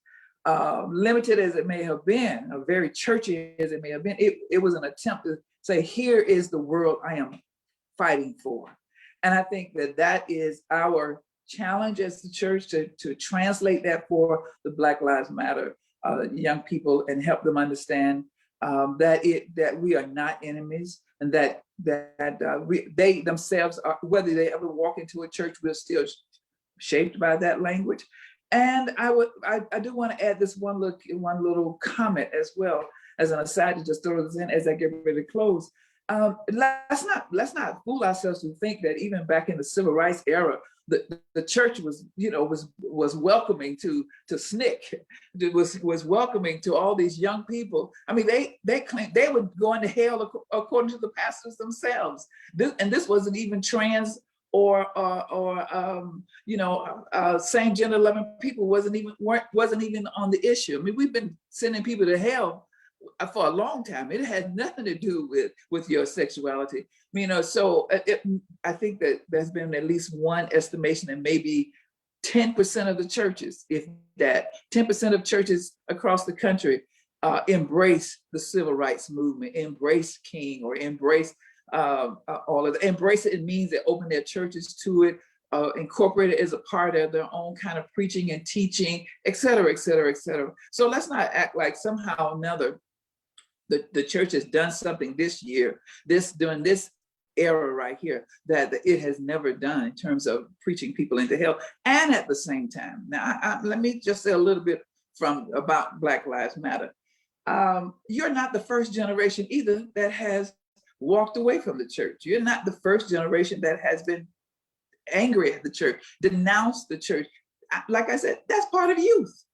limited as it may have been, or very churchy as it may have been, it was an attempt to say, here is the world I am fighting for. And I think that is our challenge as the church, to translate that for the Black Lives Matter young people, and help them understand that we are not enemies, and that they themselves are, whether they ever walk into a church, we're still shaped by that language. And I do want to add this one little comment as well, as an aside, to just throw this in as I get ready to close. Let's not fool ourselves to think that even back in the civil rights era, the church was welcoming to SNCC, was welcoming to all these young people. I mean, they claimed they were going to hell according to the pastors themselves. This wasn't even trans or same gender loving people wasn't even on the issue. I mean, we've been sending people to hell for a long time. It had nothing to do with your sexuality. So I think that there's been at least one estimation, and maybe 10% of the churches, if that, 10% of churches across the country embrace the civil rights movement, embrace King, or embrace all of it. Embrace it means they open their churches to it, incorporated as a part of their own kind of preaching and teaching, et cetera, et cetera, et cetera. So let's not act like somehow or another the church has done something this year, during this era right here, that it has never done in terms of preaching people into hell. And at the same time, now let me just say a little bit about Black Lives Matter. You're not the first generation either that has walked away from the church. You're not the first generation that has been angry at the church, denounced the church. Like I said, that's part of youth.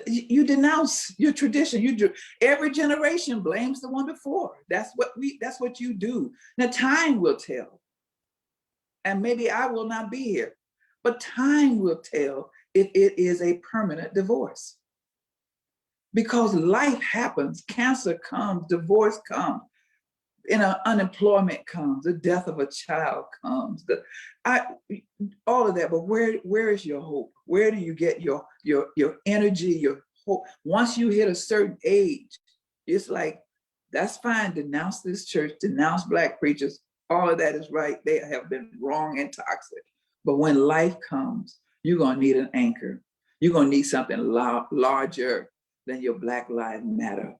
You denounce your tradition. You do. Every generation blames the one before. That's what you do. Now time will tell. And maybe I will not be here, but time will tell if it is a permanent divorce. Because life happens, cancer comes, divorce comes, unemployment comes, the death of a child comes, all of that. But where is your hope? Where do you get your energy, your hope? Once you hit a certain age, it's like, that's fine, denounce this church, denounce Black preachers, all of that is right. They have been wrong and toxic. But when life comes, you're gonna need an anchor. You're gonna need something larger than your Black Lives Matter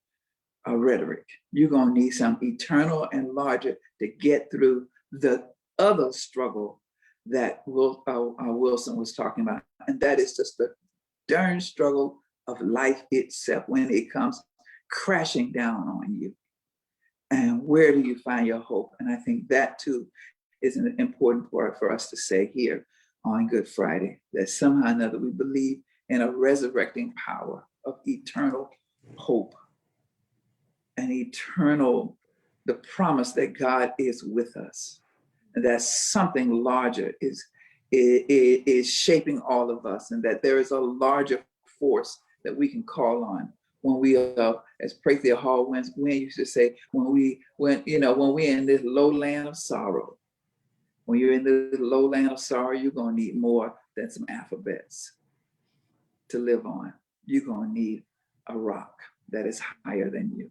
rhetoric. You're gonna need something eternal and larger to get through the other struggle that Wilson was talking about. And that is just the darn struggle of life itself when it comes crashing down on you. And where do you find your hope? And I think that too is an important part for us to say here on Good Friday, that somehow or another we believe in a resurrecting power of eternal hope and the promise that God is with us, and that something larger is shaping all of us, and that there is a larger force that we can call on when we as Prathia Hall Wynn used to say, when we're in this low land of sorrow. When you're in this low land of sorrow, you're gonna need more than some alphabets to live on. You're gonna need a rock that is higher than you.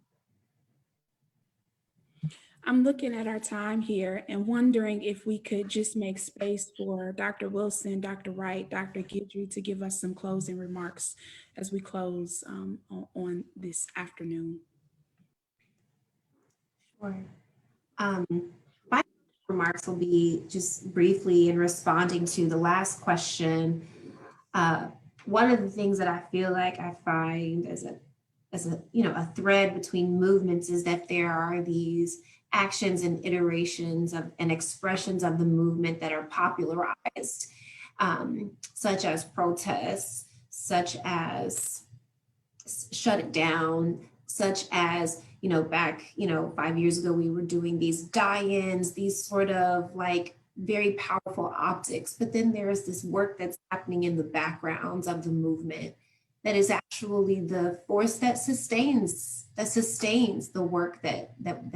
I'm looking at our time here and wondering if we could just make space for Dr. Wilson, Dr. Wright, Dr. Guidry to give us some closing remarks as we close on this afternoon. Sure. My remarks will be just briefly in responding to the last question. One of the things that I feel like I find as a thread between movements is that there are these actions and iterations of and expressions of the movement that are popularized, such as protests, such as shut it down, such as, back, 5 years ago, we were doing these die-ins, these sort of like very powerful optics. But then there is this work that's happening in the backgrounds of the movement that is actually the force that sustains the work that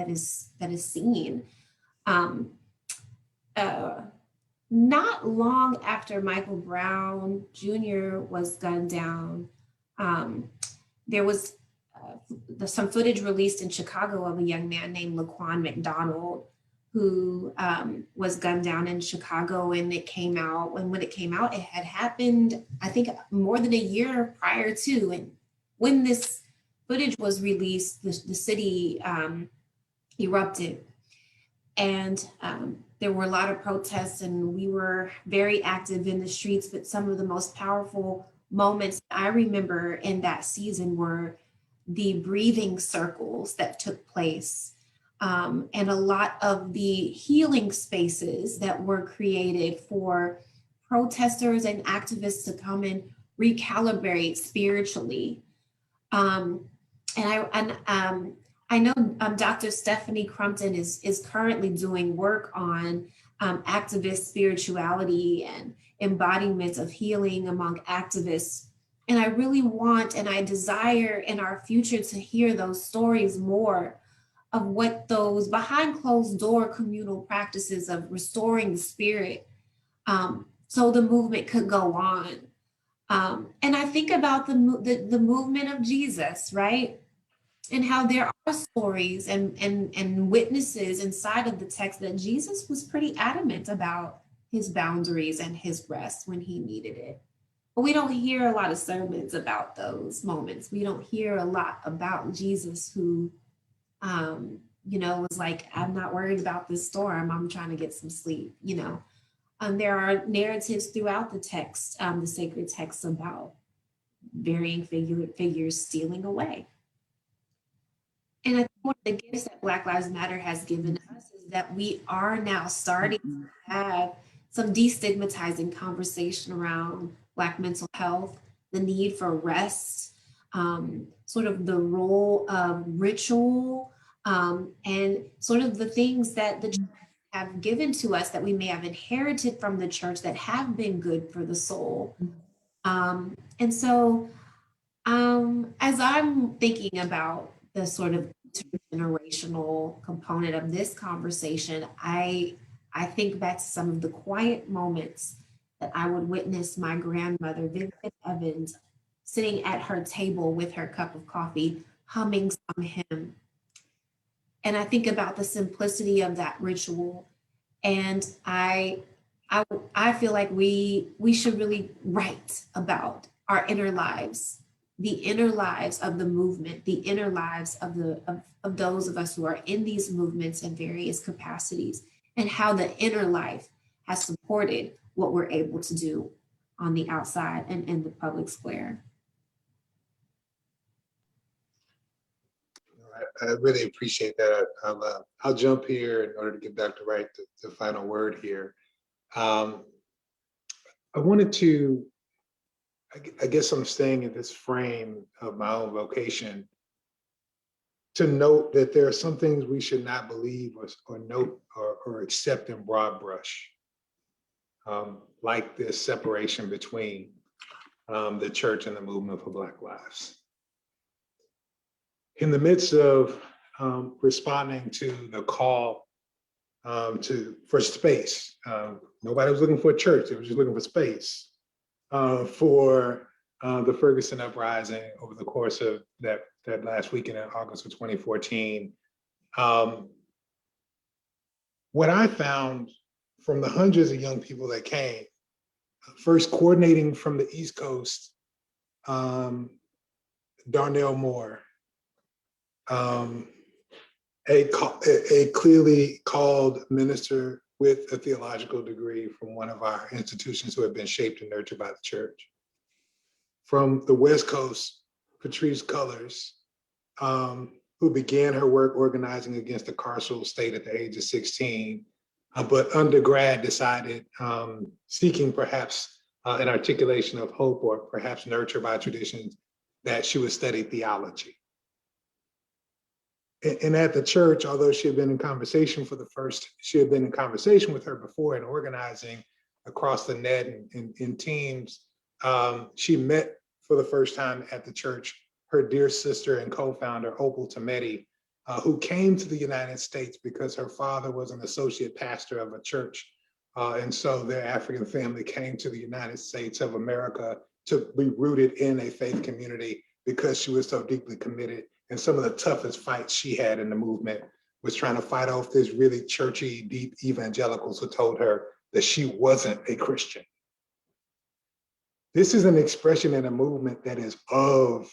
is seen. Not long after Michael Brown Jr. was gunned down, there was some footage released in Chicago of a young man named Laquan McDonald, who was gunned down in Chicago, and it came out, and when it came out, it had happened, I think, more than a year prior to. And when this footage was released, the city erupted, and there were a lot of protests, and we were very active in the streets. But some of the most powerful moments I remember in that season were the breathing circles that took place, and a lot of the healing spaces that were created for protesters and activists to come and recalibrate spiritually. I know Dr. Stephanie Crumpton is currently doing work on activist spirituality and embodiment of healing among activists. And I really want and I desire in our future to hear those stories more of what those behind closed door communal practices of restoring the spirit, so the movement could go on. And I think about the movement of Jesus, right? And how there are stories and witnesses inside of the text that Jesus was pretty adamant about his boundaries and his rest when he needed it. But we don't hear a lot of sermons about those moments. We don't hear a lot about Jesus who, was like, I'm not worried about this storm. I'm trying to get some sleep, There are narratives throughout the text, the sacred texts, about varying figures stealing away. And I think one of the gifts that Black Lives Matter has given us is that we are now starting to have some destigmatizing conversation around Black mental health, the need for rest, sort of the role of ritual, and sort of the things that the church have given to us that we may have inherited from the church that have been good for the soul. And so as I'm thinking about the sort of intergenerational component of this conversation, I think back to some of the quiet moments that I would witness my grandmother, Vivian Evans, sitting at her table with her cup of coffee, humming some hymn. And I think about the simplicity of that ritual. And I feel like we should really write about our inner lives, the inner lives of the movement, the inner lives of those of us who are in these movements in various capacities, and how the inner life has supported what we're able to do on the outside and in the public square. I really appreciate that. I'll jump here in order to give Dr. Wright the final word here. I wanted to, I guess I'm staying in this frame of my own vocation to note that there are some things we should not believe or note or accept in broad brush, like this separation between the church and the movement for Black lives. In the midst of responding to the call for space, nobody was looking for a church, they were just looking for space for the Ferguson uprising over the course of that last weekend in August of 2014. What I found from the hundreds of young people that came, first coordinating from the East Coast, Darnell Moore, a clearly called minister with a theological degree from one of our institutions who have been shaped and nurtured by the church. From the West Coast, Patrice Cullors, who began her work organizing against the carceral state at the age of 16, but undergrad decided, seeking perhaps an articulation of hope or perhaps nurtured by traditions, that she would study theology. And at the church, although she had been in conversation she had been in conversation with her before and organizing across the net in teams, she met for the first time at the church her dear sister and co-founder, Opal Tometi, who came to the United States because her father was an associate pastor of a church. And so their African family came to the United States of America to be rooted in a faith community because she was so deeply committed. And some of the toughest fights she had in the movement was trying to fight off these really churchy, deep evangelicals who told her that she wasn't a Christian. This is an expression in a movement that is of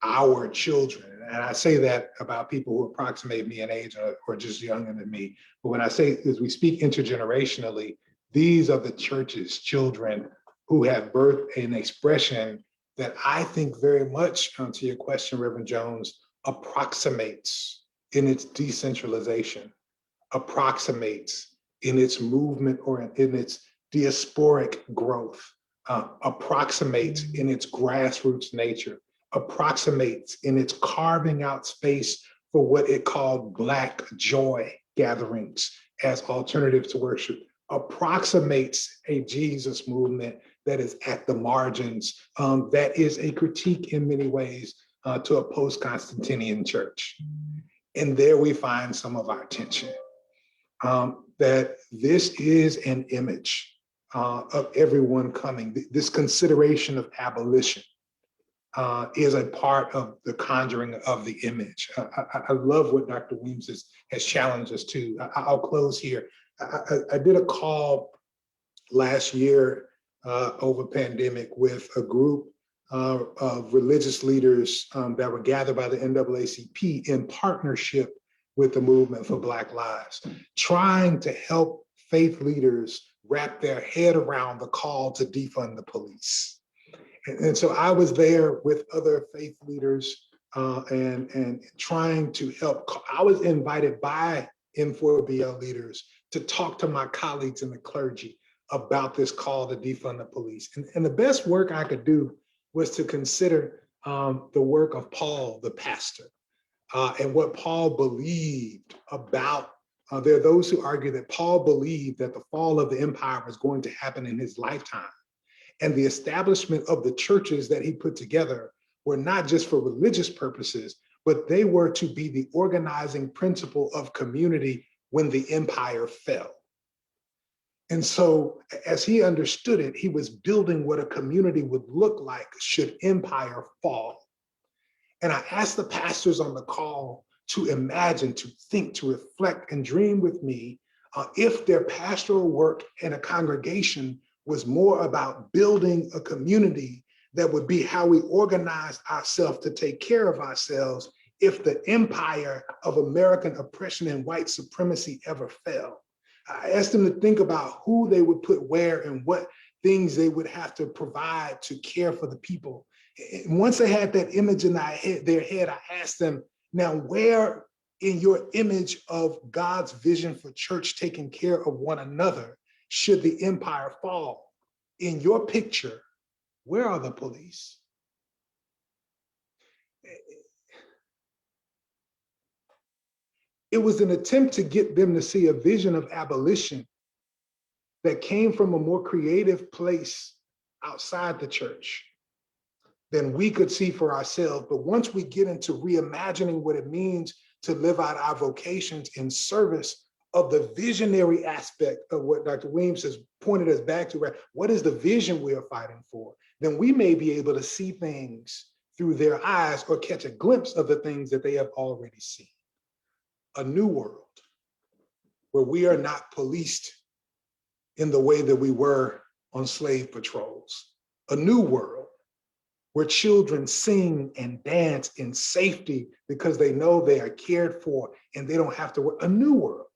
our children. And I say that about people who approximate me in age or just younger than me. But when I say, as we speak intergenerationally, these are the church's children who have birthed an expression that I think very much, to your question, Reverend Jones, approximates in its decentralization, approximates in its movement or in its diasporic growth, approximates in its grassroots nature, approximates in its carving out space for what it called Black joy gatherings as alternatives to worship, approximates a Jesus movement that is at the margins, that is a critique in many ways to a post-Constantinian church. And there we find some of our tension, that this is an image of everyone coming. This consideration of abolition is a part of the conjuring of the image. I love what Dr. Weems has challenged us to. I'll close here. I did a call last year over pandemic with a group of religious leaders that were gathered by the NAACP in partnership with the Movement for Black Lives, trying to help faith leaders wrap their head around the call to defund the police. And so I was there with other faith leaders and trying to help. I was invited by N4BL leaders to talk to my colleagues in the clergy about this call to defund the police. And the best work I could do was to consider the work of Paul, the pastor, and what Paul believed about. There are those who argue that Paul believed that the fall of the empire was going to happen in his lifetime. And the establishment of the churches that he put together were not just for religious purposes, but they were to be the organizing principle of community when the empire fell. And so as he understood it, he was building what a community would look like should empire fall. And I asked the pastors on the call to imagine, to think, to reflect and dream with me if their pastoral work in a congregation was more about building a community that would be how we organize ourselves to take care of ourselves if the empire of American oppression and white supremacy ever fell. I asked them to think about who they would put where and what things they would have to provide to care for the people. And once they had that image in their head, I asked them, now where in your image of God's vision for church taking care of one another should the empire fall? In your picture, where are the police? It was an attempt to get them to see a vision of abolition that came from a more creative place outside the church than we could see for ourselves. But once we get into reimagining what it means to live out our vocations in service of the visionary aspect of what Dr. Weems has pointed us back to, right? What is the vision we are fighting for? Then we may be able to see things through their eyes or catch a glimpse of the things that they have already seen. A new world where we are not policed in the way that we were on slave patrols. A new world where children sing and dance in safety because they know they are cared for and they don't have to work. A new world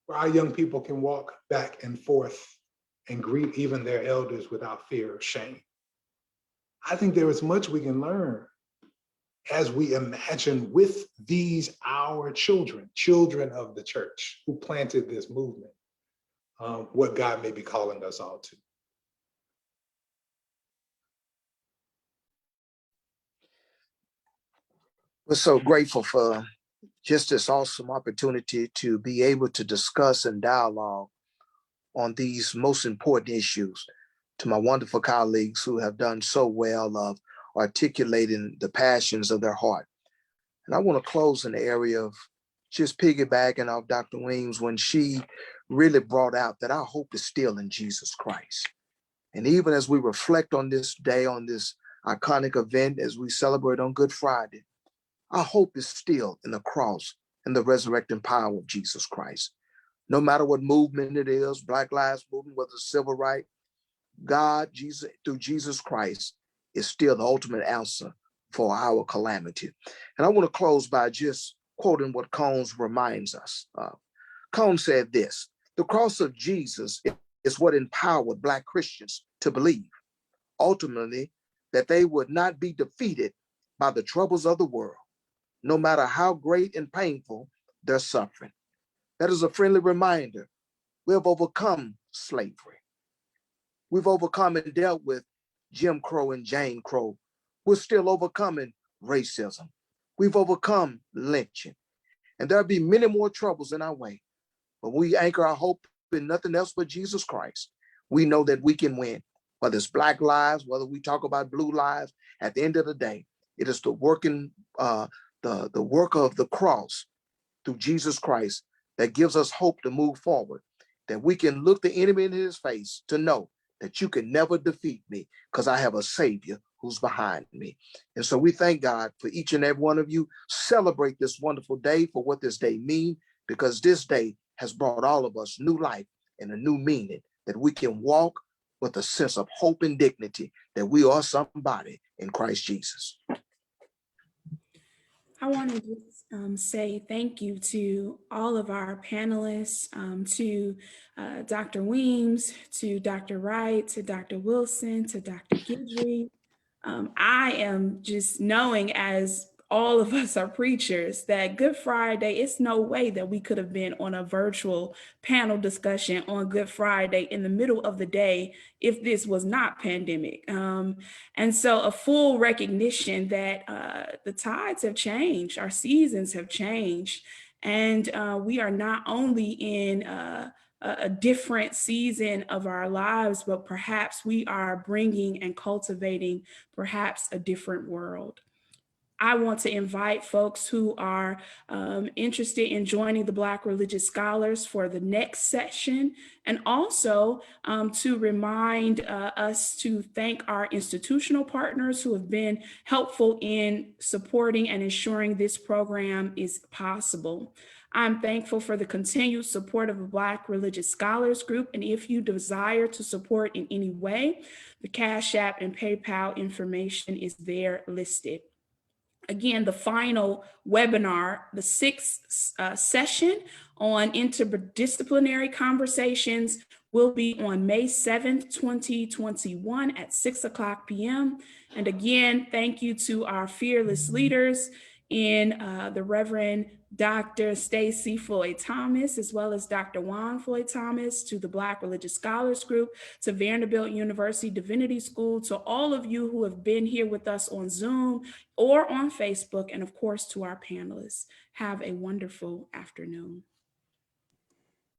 where our young people can walk back and forth and greet even their elders without fear or shame. I think there is much we can learn as we imagine with these our children of the church who planted this movement, what God may be calling us all to. We're so grateful for just this awesome opportunity to be able to discuss and dialogue on these most important issues. To my wonderful colleagues who have done so well of articulating the passions of their heart. And I want to close in the area of just piggybacking off Dr. Weems when she really brought out that our hope is still in Jesus Christ. And even as we reflect on this day, on this iconic event, as we celebrate on Good Friday, our hope is still in the cross and the resurrecting power of Jesus Christ. No matter what movement it is, Black Lives Movement, whether it's civil rights, God, Jesus, through Jesus Christ, is still the ultimate answer for our calamity. And I want to close by just quoting what Combs reminds us. Combs said this: the cross of Jesus is what empowered Black Christians to believe, ultimately, that they would not be defeated by the troubles of the world, no matter how great and painful their suffering. That is a friendly reminder. We have overcome slavery. We've overcome and dealt with Jim Crow and Jane Crow. We're still overcoming racism. We've overcome lynching. And there'll be many more troubles in our way. But we anchor our hope in nothing else but Jesus Christ. We know that we can win. Whether it's Black lives, whether we talk about blue lives, at the end of the day, it is the work of the cross through Jesus Christ that gives us hope to move forward, that we can look the enemy in his face to know that you can never defeat me because I have a Savior who's behind me. And so we thank God for each and every one of you. Celebrate this wonderful day for what this day means, because this day has brought all of us new life and a new meaning, that we can walk with a sense of hope and dignity that we are somebody in Christ Jesus. I want to just say thank you to all of our panelists, to Dr. Weems, to Dr. Wright, to Dr. Wilson, to Dr. Guidry. I am just knowing, as all of us are preachers, that Good Friday, it's no way that we could have been on a virtual panel discussion on Good Friday in the middle of the day if this was not pandemic. And so a full recognition that the tides have changed, our seasons have changed, and we are not only in a different season of our lives, but perhaps we are bringing and cultivating perhaps a different world. I want to invite folks who are interested in joining the Black Religious Scholars for the next session, and also to remind us to thank our institutional partners who have been helpful in supporting and ensuring this program is possible. I'm thankful for the continued support of the Black Religious Scholars Group, and if you desire to support in any way, the Cash App and PayPal information is there listed. Again, the final webinar, the sixth session on interdisciplinary conversations, will be on May 7th, 2021 at 6:00 p.m. And again, thank you to our fearless leaders in the Reverend Dr. Stacy Floyd Thomas, as well as Dr. Juan Floyd Thomas, to the Black Religious Scholars Group, to Vanderbilt University Divinity School, to all of you who have been here with us on Zoom or on Facebook, and of course to our panelists. Have a wonderful afternoon.